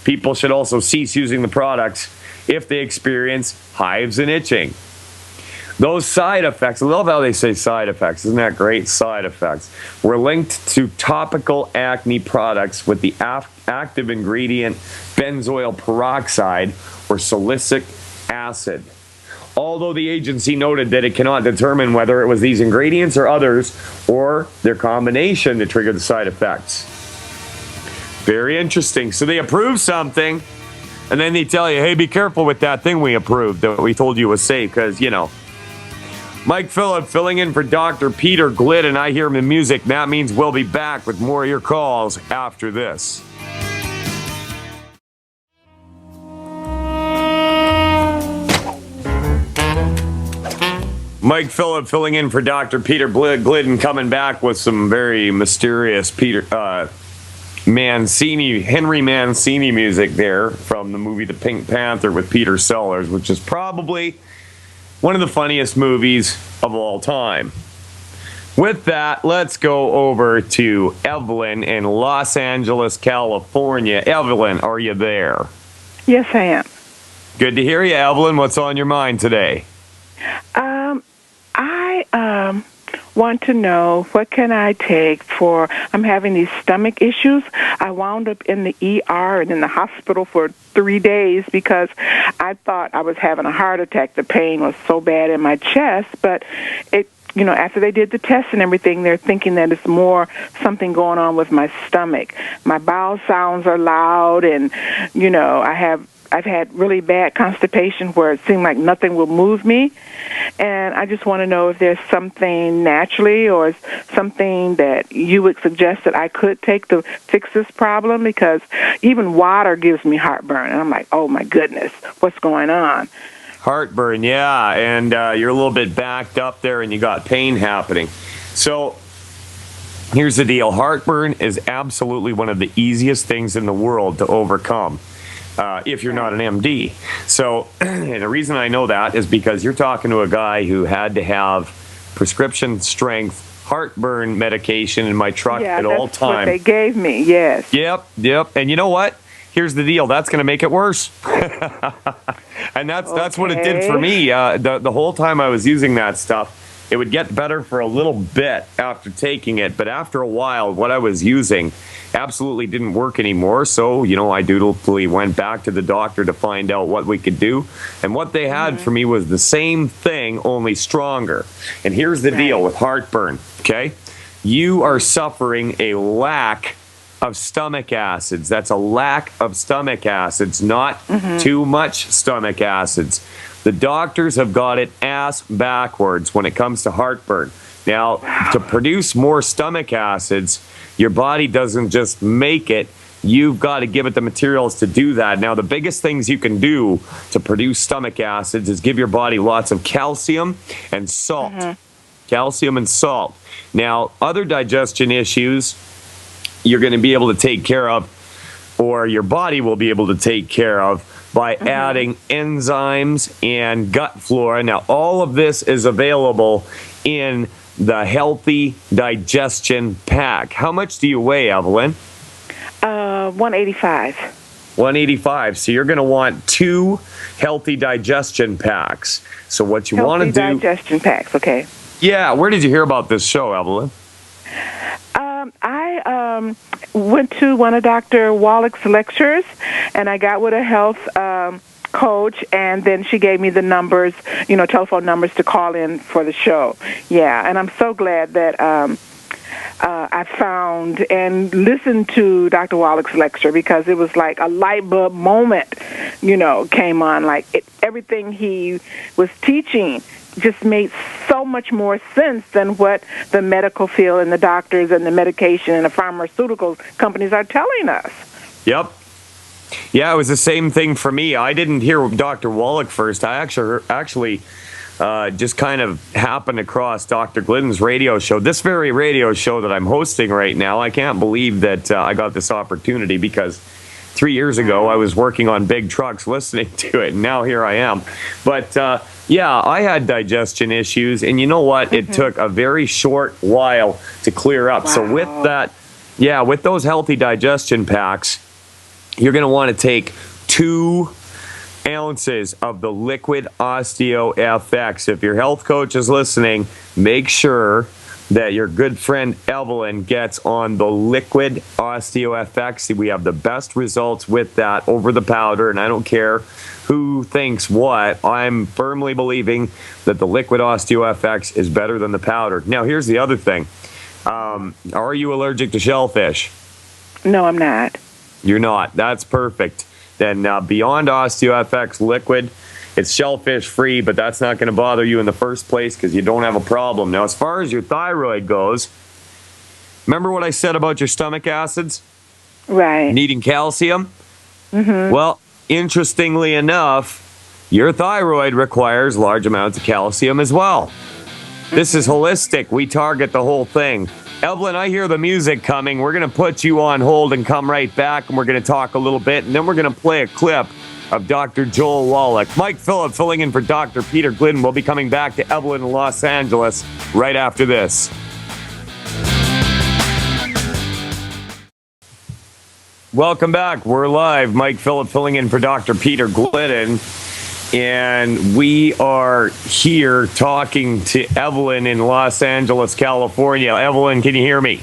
People should also cease using the products if they experience hives and itching. Those side effects, I love how they say side effects, isn't that great? Side effects were linked to topical acne products with the active ingredient benzoyl peroxide or salicylic acid. Although the agency noted that it cannot determine whether it was these ingredients or others or their combination that triggered the side effects. Very interesting. So they approve something, and then they tell you, hey, be careful with that thing we approved that we told you was safe, because, Mike Phillip filling in for Dr. Peter Glidden. I hear the music. That means we'll be back with more of your calls after this. Mike Phillip filling in for Dr. Peter Glidden, coming back with some very mysterious Henry Mancini music there from the movie The Pink Panther with Peter Sellers, which is probably one of the funniest movies of all time. With that, let's go over to Evelyn in Los Angeles, California. Evelyn, are you there? Yes, I am. Good to hear you, Evelyn. What's on your mind today? I want to know, what can I take for, I'm having these stomach issues. I wound up in the ER and in the hospital for 3 days because I thought I was having a heart attack. The pain was so bad in my chest, but after they did the test and everything, they're thinking that it's more something going on with my stomach. My bowel sounds are loud, and, I've had really bad constipation where it seemed like nothing will move me. And I just want to know if there's something naturally or something that you would suggest that I could take to fix this problem, because even water gives me heartburn. And I'm like, oh, my goodness, what's going on? Heartburn, yeah. And you're a little bit backed up there and you got pain happening. So here's the deal. Heartburn is absolutely one of the easiest things in the world to overcome. If you're not an MD. So, and the reason I know that is because you're talking to a guy who had to have prescription strength heartburn medication in my truck Yeah, at all that's what times. they gave me. Yes. Yep. And you know what? Here's the deal. That's going to make it worse. And that's what it did for me. The whole time I was using that stuff, it would get better for a little bit after taking it. But after a while, what I was using absolutely didn't work anymore. So, I dutifully went back to the doctor to find out what we could do. And what they had for me was the same thing, only stronger. And here's the deal with heartburn, okay? You are suffering a lack of stomach acids. That's a lack of stomach acids, not too much stomach acids. The doctors have got it ass backwards when it comes to heartburn. Now, to produce more stomach acids, your body doesn't just make it. You've got to give it the materials to do that. Now, the biggest things you can do to produce stomach acids is give your body lots of calcium and salt. Calcium and salt. Now, other digestion issues you're going to be able to take care of, or your body will be able to take care of, by adding enzymes and gut flora. Now, all of this is available in the Healthy Digestion Pack. How much do you weigh, Evelyn? 185. 185. So you're going to want 2 Healthy Digestion Packs. So what you want to do... Healthy Digestion Packs, okay. Yeah, where did you hear about this show, Evelyn? I went to one of Dr. Wallach's lectures, and I got with a health coach, and then she gave me the numbers, telephone numbers to call in for the show. Yeah, and I'm so glad that I found and listened to Dr. Wallach's lecture, because it was like a light bulb moment, came on. Like everything he was teaching just made so much more sense than what the medical field and the doctors and the medication and the pharmaceutical companies are telling us. Yep. Yeah, it was the same thing for me. I didn't hear Dr. Wallach first. I actually just kind of happened across Dr. Glidden's radio show, this very radio show that I'm hosting right now. I can't believe that I got this opportunity, because 3 years ago I was working on big trucks listening to it, and now here I am. But yeah, I had digestion issues, and you know what? It took a very short while to clear up. Wow. So with that, with those Healthy Digestion Packs, you're going to want to take 2 ounces of the Liquid Osteo FX. If your health coach is listening, make sure that your good friend Evelyn gets on the Liquid Osteo FX. We have the best results with that over the powder, and I don't care who thinks what. I'm firmly believing that the Liquid Osteo FX is better than the powder. Now, here's the other thing. Are you allergic to shellfish? No, I'm not. You're not. That's perfect. Then Beyond Osteo FX Liquid, it's shellfish free, but that's not going to bother you in the first place because you don't have a problem. Now, as far as your thyroid goes, remember what I said about your stomach acids? Right. Needing calcium? Well, interestingly enough, your thyroid requires large amounts of calcium as well. This is holistic. We target the whole thing. Evelyn, I hear the music coming. We're going to put you on hold and come right back, and we're going to talk a little bit, and then we're going to play a clip of Dr. Joel Wallach. Mike Phillip filling in for Dr. Peter Glidden. We'll be coming back to Evelyn in Los Angeles right after this. Welcome back. We're live. Mike Phillip filling in for Dr. Peter Glidden. And we are here talking to Evelyn in Los Angeles, California. Evelyn, can you hear me?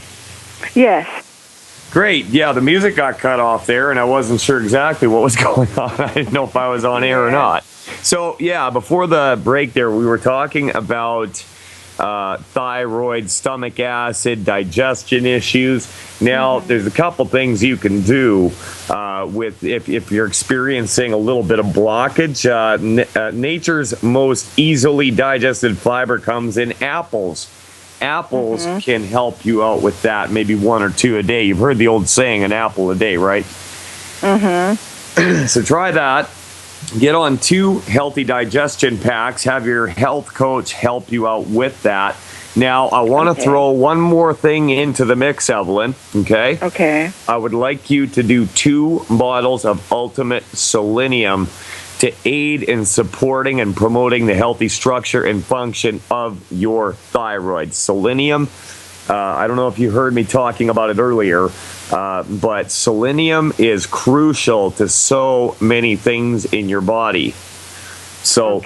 Yes. Great. Yeah, the music got cut off there, and I wasn't sure exactly what was going on. I didn't know if I was on air or not. So, yeah, before the break there, we were talking about thyroid, stomach acid, digestion issues. Now, there's a couple things you can do with if you're experiencing a little bit of blockage. Nature's most easily digested fiber comes in apples. Apples can help you out with that, maybe 1 or 2 a day. You've heard the old saying, an apple a day, right? So try that. Get on 2 Healthy Digestion Packs. Have your health coach help you out with that. Now, I want to throw one more thing into the mix, Evelyn, okay? Okay. I would like you to do 2 bottles of Ultimate Selenium. to aid in supporting and promoting the healthy structure and function of your thyroid. Selenium, I don't know if you heard me talking about it earlier, but selenium is crucial to so many things in your body. So,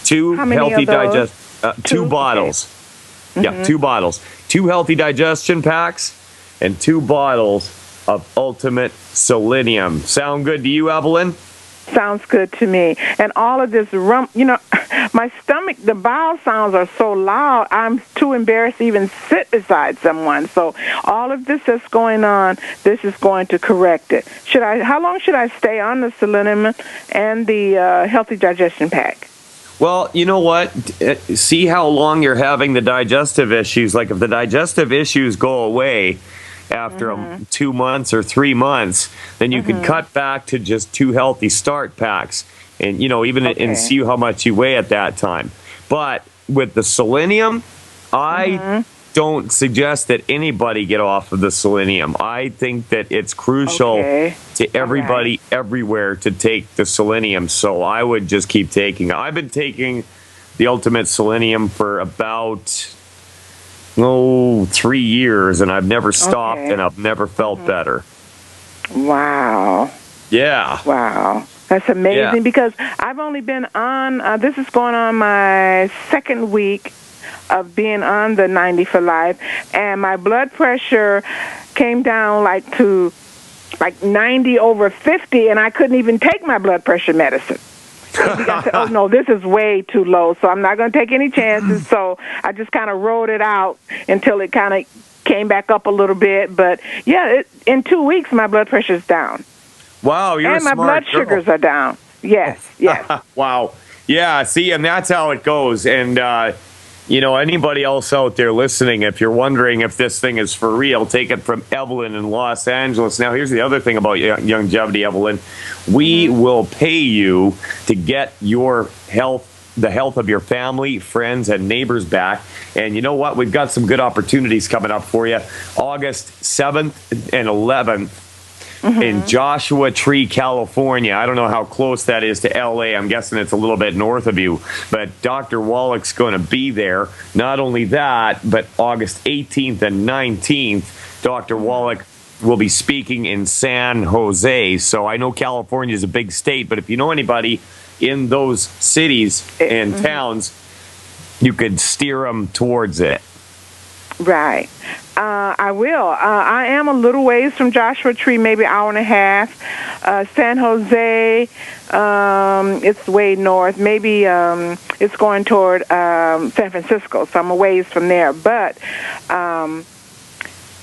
two healthy two bottles. Okay. Yeah, 2 bottles. 2 healthy digestion packs and 2 bottles of Ultimate Selenium. Sound good to you, Evelyn? Sounds good to me. And all of this my stomach, the bowel sounds are so loud, I'm too embarrassed to even sit beside someone. So all of this that's going on, this is going to correct it. How long should I stay on the selenium and the healthy digestion pack? Well, you know what? See how long you're having the digestive issues. Like if the digestive issues go away after 2 months or 3 months, then you can cut back to just 2 healthy start packs, and and see how much you weigh at that time. But with the selenium, I don't suggest that anybody get off of the selenium. I think that it's crucial to everybody everywhere to take the selenium. So I would just keep taking it. I've been taking the Ultimate Selenium for about 3 years, and I've never stopped, and I've never felt better. Wow. Yeah. Wow. That's amazing because I've only been on, this is going on my 2nd week of being on the 90 for Life, and my blood pressure came down to 90/50, and I couldn't even take my blood pressure medicine. I said, oh, no, this is way too low, so I'm not going to take any chances. So I just kind of rode it out until it kind of came back up a little bit. But, in 2 weeks, my blood pressure's down. Wow, you're a smart And my blood sugars are down. Yes. Wow. Yeah, see, and that's how it goes. And, anybody else out there listening, if you're wondering if this thing is for real, take it from Evelyn in Los Angeles. Now, here's the other thing about Youngevity, Evelyn. We will pay you to get your the health of your family, friends, and neighbors back. And you know what? We've got some good opportunities coming up for you. August 7th and 11th. In Joshua Tree, California. I don't know how close that is to LA. I'm guessing it's a little bit north of you. But Dr. Wallach's going to be there. Not only that, but August 18th and 19th, Dr. Wallach will be speaking in San Jose. So I know California is a big state, but if you know anybody in those cities and towns, you could steer them towards it. Right. I will. I am a little ways from Joshua Tree, maybe an hour and a half. San Jose, it's way north. Maybe it's going toward San Francisco, so I'm a ways from there. But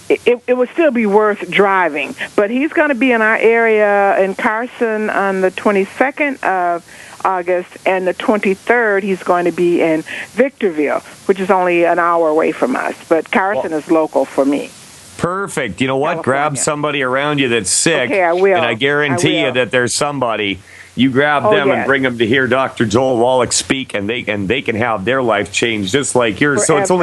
it would still be worth driving. But he's going to be in our area in Carson on the 22nd of August, and the 23rd he's going to be in Victorville, which is only an hour away from us. But Carson is local for me. Perfect. You know what? California. Grab somebody around you that's sick. Okay, I will. And I guarantee you that there's somebody. You grab them and bring them to hear Dr. Joel Wallach speak, and they can have their life changed just like yours. Forever. So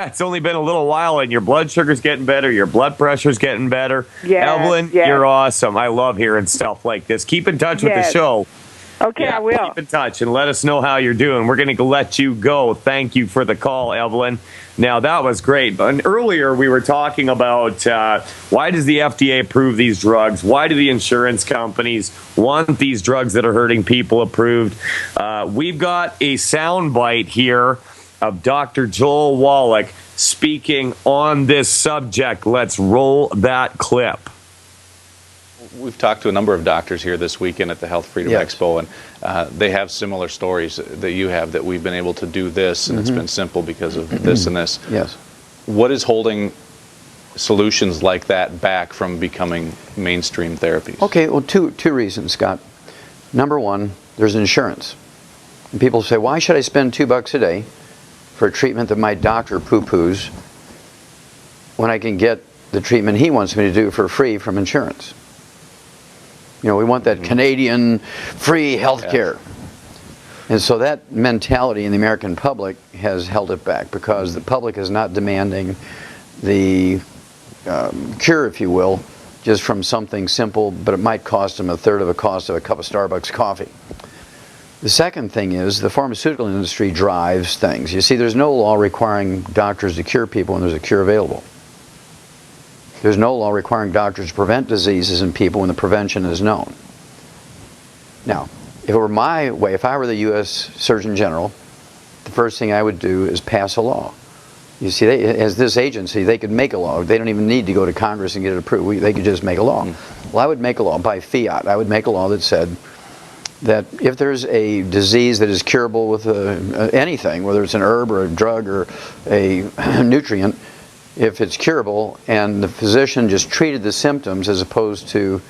it's only been a little while, and your blood sugar's getting better, your blood pressure's getting better. Evelyn, you're awesome. I love hearing stuff like this. Keep in touch with the show. Okay, I will. Keep in touch and let us know how you're doing. We're going to let you go. Thank you for the call, Evelyn. Now, that was great. And earlier, we were talking about why does the FDA approve these drugs? Why do the insurance companies want these drugs that are hurting people approved? We've got a soundbite here of Dr. Joel Wallach speaking on this subject. Let's roll that clip. We've talked to a number of doctors here this weekend at the Health Freedom Expo, and they have similar stories that you have, that we've been able to do this, and it's been simple because of this and this. Yes. What is holding solutions like that back from becoming mainstream therapies? Okay, well, two reasons, Scott. Number one, there's insurance. And people say, why should I spend $2 a day for a treatment that my doctor poo-poos when I can get the treatment he wants me to do for free from insurance? You know, we want that Canadian free health care. And so that mentality in the American public has held it back, because the public is not demanding the cure, if you will, just from something simple, but it might cost them a third of the cost of a cup of Starbucks coffee. The second thing is the pharmaceutical industry drives things. You see, there's no law requiring doctors to cure people when there's a cure available. There's no law requiring doctors to prevent diseases in people when the prevention is known. Now, if it were my way, if I were the U.S. Surgeon General, the first thing I would do is pass a law. You see, as this agency, they could make a law. They don't even need to go to Congress and get it approved. They could just make a law. Well, I would make a law by fiat. I would make a law that said that if there's a disease that is curable with anything, whether it's an herb or a drug or a nutrient, if it's curable and the physician just treated the symptoms as opposed to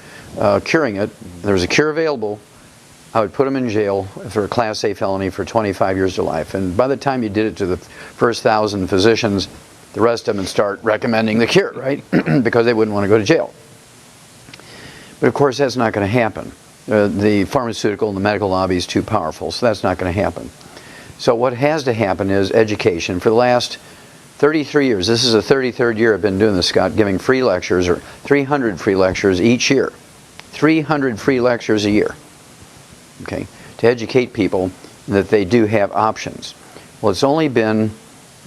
curing it, there's a cure available, I would put them in jail for a Class A felony for 25 years to life. And by the time you did it to the first 1,000 physicians, the rest of them would start recommending the cure, right? Because they wouldn't want to go to jail. But of course, that's not going to happen. The pharmaceutical and the medical lobby is too powerful, so that's not going to happen. So what has to happen is education. For the last 33 years, this is the 33rd year I've been doing this, Scott, giving free lectures, or 300 free lectures each year. 300 free lectures a year, okay, to educate people that they do have options. Well, it's only been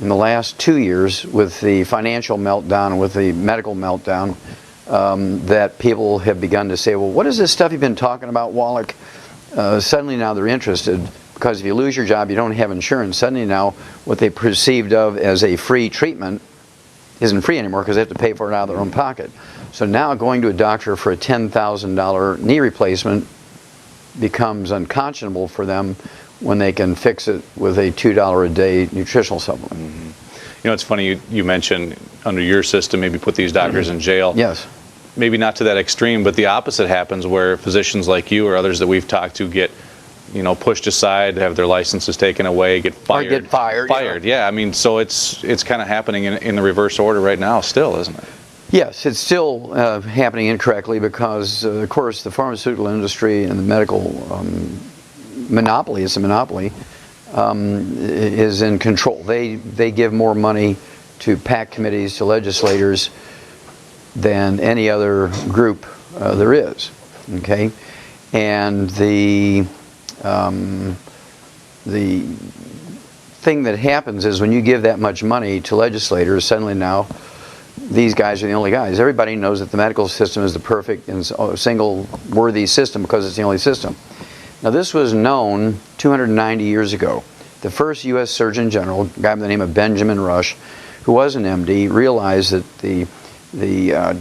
in the last 2 years with the financial meltdown and with the medical meltdown that people have begun to say, well, what is this stuff you've been talking about, Wallach? Suddenly now they're interested, because if you lose your job, you don't have insurance. Suddenly now what they perceived of as a free treatment isn't free anymore because they have to pay for it out of their own pocket. So now going to a doctor for a $10,000 knee replacement becomes unconscionable for them when they can fix it with a $2 a day nutritional supplement. Mm-hmm. You know, it's funny you mentioned under your system maybe put these doctors in jail. Yes. Maybe not to that extreme, but the opposite happens where physicians like you or others that we've talked to get, you know, pushed aside, have their licenses taken away, get fired. Or get fired. Fired, yeah. I mean, so it's kind of happening in the reverse order right now still, isn't it? Yes, it's still happening incorrectly because, of course, the pharmaceutical industry and the medical monopoly, it's a monopoly, is in control. They give more money to PAC committees, to legislators, than any other group there is, okay? And the thing that happens is when you give that much money to legislators, suddenly now these guys are the only guys. Everybody knows that the medical system is the perfect and single worthy system because it's the only system. Now this was known 290 years ago. The first U.S. Surgeon General, a guy by the name of Benjamin Rush, who was an MD, realized that the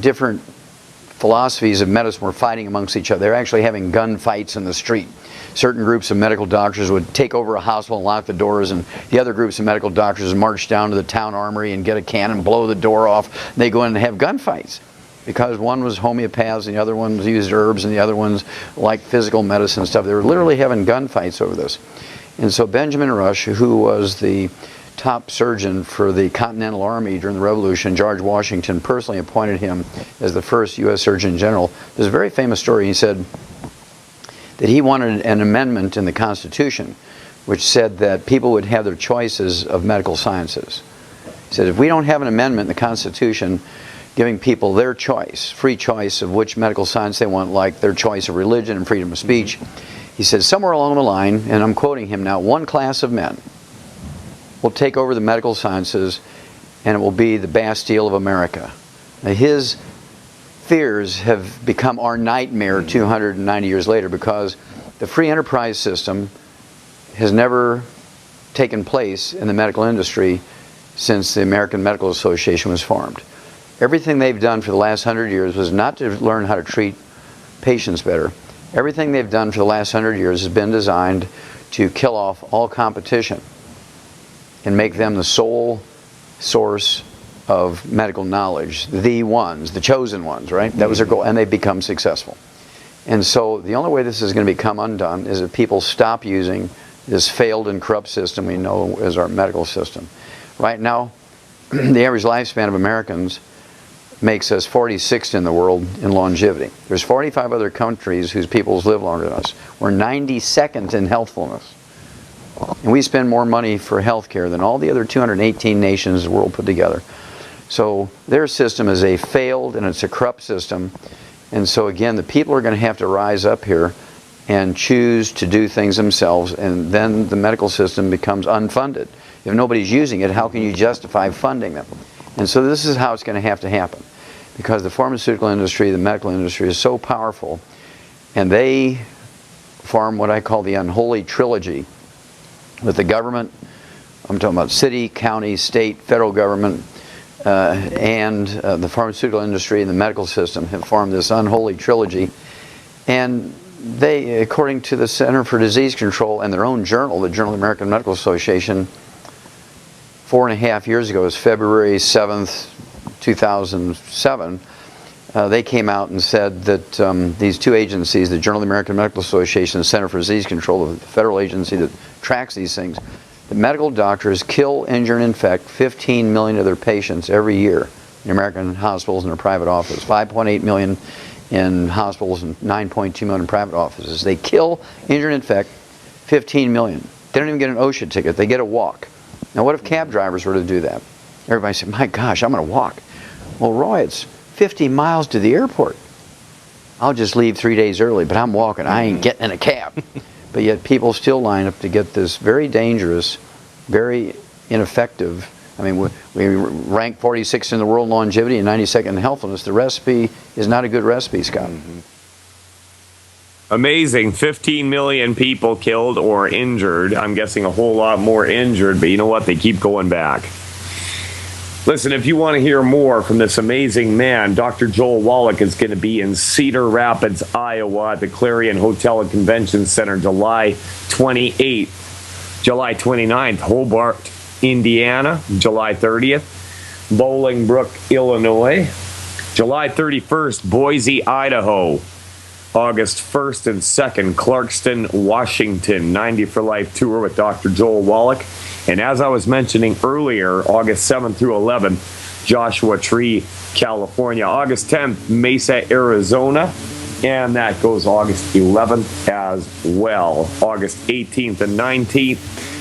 different philosophies of medicine were fighting amongst each other. They were actually having gunfights in the street. Certain groups of medical doctors would take over a hospital and lock the doors, and the other groups of medical doctors would march down to the town armory and get a cannon, blow the door off. They go in and have gunfights because one was homeopaths and the other ones used herbs and the other ones liked physical medicine and stuff. They were literally having gunfights over this. And so Benjamin Rush, who was the top surgeon for the Continental Army during the Revolution, George Washington personally appointed him as the first U.S. Surgeon General. There's a very famous story. He said that he wanted an amendment in the Constitution which said that people would have their choices of medical sciences. He said, if we don't have an amendment in the Constitution giving people their choice, free choice of which medical science they want, like their choice of religion and freedom of speech, he said somewhere along the line, and I'm quoting him now, one class of men will take over the medical sciences and it will be the Bastille of America. Now, his fears have become our nightmare 290 years later because the free enterprise system has never taken place in the medical industry since the American Medical Association was formed. Everything they've done for the last 100 years was not to learn how to treat patients better. Everything they've done for the last 100 years has been designed to kill off all competition and make them the sole source of medical knowledge, the ones, the chosen ones, right? That was their goal, and they've become successful. And so the only way this is going to become undone is if people stop using this failed and corrupt system we know as our medical system. Right now, the average lifespan of Americans makes us 46th in the world in longevity. There's 45 other countries whose peoples live longer than us. We're 92nd in healthfulness. And we spend more money for health care than all the other 218 nations of the world put together. So their system is a failed and it's a corrupt system. And so again, the people are going to have to rise up here and choose to do things themselves, and then the medical system becomes unfunded. If nobody's using it, how can you justify funding them? And so this is how it's going to happen, because the pharmaceutical industry, the medical industry is so powerful, and they form what I call the unholy trilogy with the government. I'm talking about city, county, state, federal government, and the pharmaceutical industry and the medical system have formed this unholy trilogy. And they, according to the Center for Disease Control and their own journal, the Journal of the American Medical Association, 4.5 years ago, it was February 7th, 2007, they came out and said that these two agencies, the Journal of the American Medical Association and the Center for Disease Control, the federal agency that tracks these things, the medical doctors kill, injure, and infect 15 million of their patients every year in American hospitals and their private offices. 5.8 million in hospitals and 9.2 million in private offices. They kill, injure, and infect 15 million. They don't even get an OSHA ticket. They get a walk. Now, what if cab drivers were to do that? Everybody said, my gosh, I'm going to walk. Well, Roy, it's 50 miles to the airport. I'll just leave 3 days early, but I'm walking. I ain't getting in a cab. But yet people still line up to get this very dangerous, very ineffective. I mean, we rank 46th in the world in longevity and 92nd in healthfulness. The recipe is not a good recipe, Scott. Amazing. 15 million people killed or injured. I'm guessing a whole lot more injured, but you know what? They keep going back. Listen, if you want to hear more from this amazing man, Dr. Joel Wallach is going to be in Cedar Rapids, Iowa at the Clarion Hotel and Convention Center July 28th. July 29th, Hobart, Indiana. July 30th, Bolingbrook, Illinois. July 31st, Boise, Idaho. August 1st and 2nd, Clarkston, Washington. 90 for Life tour with Dr. Joel Wallach. And as I was mentioning earlier, August 7th through 11th, Joshua Tree, California. August 10th, Mesa, Arizona. And that goes August 11th as well. August 18th and 19th,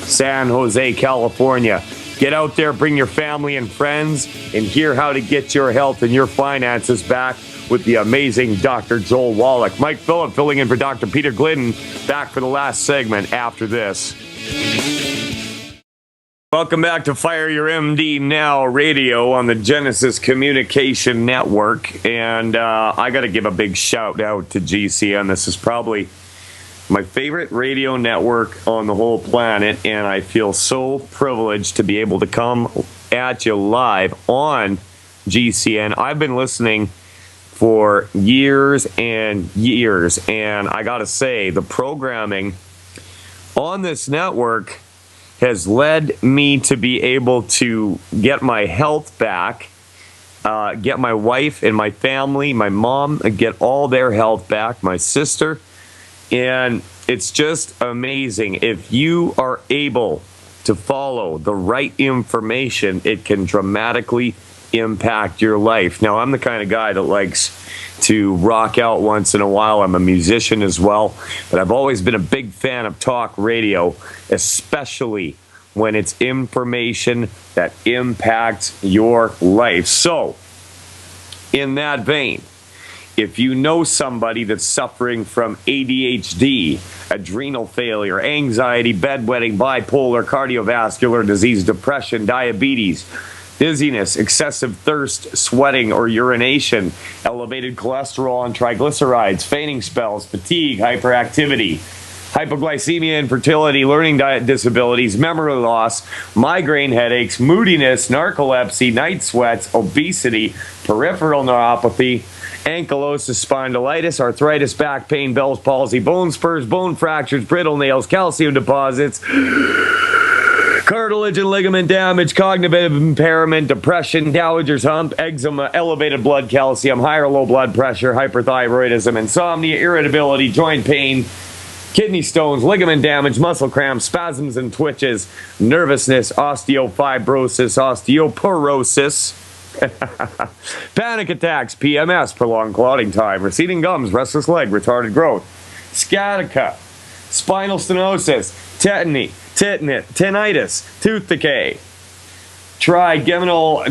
San Jose, California. Get out there, bring your family and friends, and hear how to get your health and your finances back with the amazing Dr. Joel Wallach. Mike Phillip filling in for Dr. Peter Glidden. Back for the last segment after this. Welcome back to Fire Your MD Now Radio on the Genesis Communication Network. And I got to give a big shout out to GCN. This is probably my favorite radio network on the whole planet. And I feel so privileged to be able to come at you live on GCN. I've been listening for years and years. And I got to say, the programming on this network has led me to be able to get my health back, get my wife and my family, my mom, get all their health back, my sister. And it's just amazing. If you are able to follow the right information, it can dramatically impact your life. Now, I'm the kind of guy that likes to rock out once in a while. I'm a musician as well, but I've always been a big fan of talk radio, especially when it's information that impacts your life. So, in that vein, if you know somebody that's suffering from ADHD, adrenal failure, anxiety, bedwetting, bipolar, cardiovascular disease, depression, diabetes, dizziness, excessive thirst, sweating or urination, elevated cholesterol and triglycerides, fainting spells, fatigue, hyperactivity, hypoglycemia, infertility, learning disabilities, memory loss, migraine headaches, moodiness, narcolepsy, night sweats, obesity, peripheral neuropathy, ankylosing spondylitis, arthritis, back pain, Bell's palsy, bone spurs, bone fractures, brittle nails, calcium deposits, cartilage and ligament damage, cognitive impairment, depression, Dowager's hump, eczema, elevated blood calcium, high or low blood pressure, hyperthyroidism, insomnia, irritability, joint pain, kidney stones, ligament damage, muscle cramps, spasms and twitches, nervousness, osteofibrosis, osteoporosis, panic attacks, PMS, prolonged clotting time, receding gums, restless leg, retarded growth, sciatica, spinal stenosis, tetany, tinnitus, tooth decay, trigeminal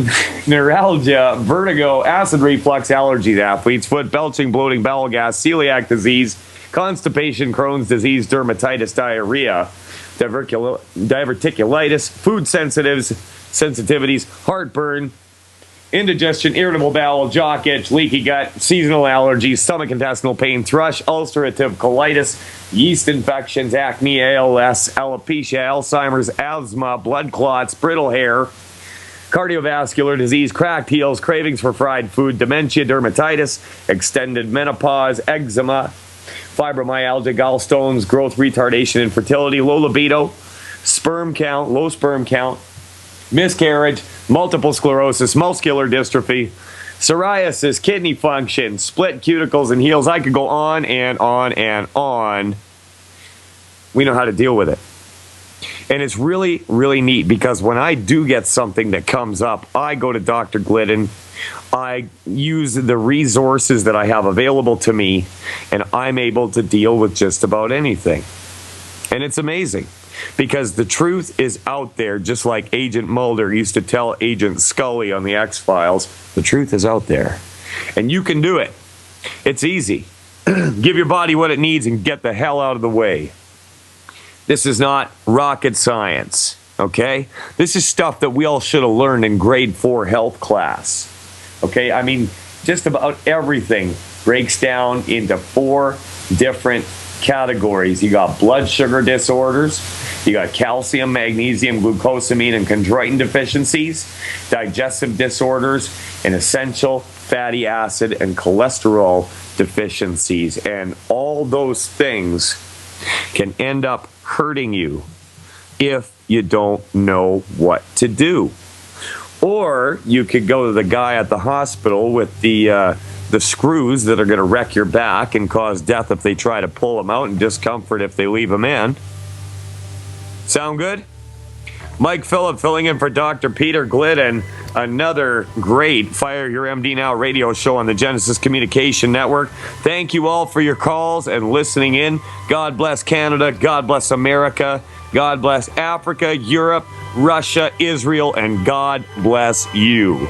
neuralgia, vertigo, acid reflux, allergies, athlete's foot, belching, bloating, bowel gas, celiac disease, constipation, Crohn's disease, dermatitis, diarrhea, diverticulitis, food sensitivities, heartburn, indigestion, irritable bowel, jock itch, leaky gut, seasonal allergies, stomach intestinal pain, thrush, ulcerative colitis, yeast infections, acne, ALS, alopecia, Alzheimer's, asthma, blood clots, brittle hair, cardiovascular disease, cracked heels, cravings for fried food, dementia, dermatitis, extended menopause, eczema, fibromyalgia, gallstones, growth retardation, infertility, low libido, sperm count, low sperm count, miscarriage, multiple sclerosis, muscular dystrophy, psoriasis, kidney function, split cuticles and heels. I could go on and on and on. We know how to deal with it. And it's really, really neat because when I do get something that comes up, I go to Dr. Glidden. I use the resources that I have available to me, and I'm able to deal with just about anything. And it's amazing because the truth is out there, just like Agent Mulder used to tell Agent Scully on the X-Files. The truth is out there, and you can do it. It's easy. Give your body what it needs and get the hell out of the way. This is not rocket science, okay? This is stuff that we all should have learned in grade 4 health class, okay? I mean, just about everything breaks down into 4 different categories. You got blood sugar disorders, you got calcium, magnesium, glucosamine, and chondroitin deficiencies, digestive disorders, and essential fatty acid and cholesterol deficiencies. And all those things can end up hurting you if you don't know what to do. Or you could go to the guy at the hospital with the screws that are going to wreck your back and cause death if they try to pull them out and discomfort if they leave them in. Sound good? Mike Phillip filling in for Dr. Peter Glidden. Another great Fire Your MD Now radio show on the Genesis Communication Network. Thank you all for your calls and listening in. God bless Canada. God bless America. God bless Africa, Europe, Russia, Israel, and God bless you.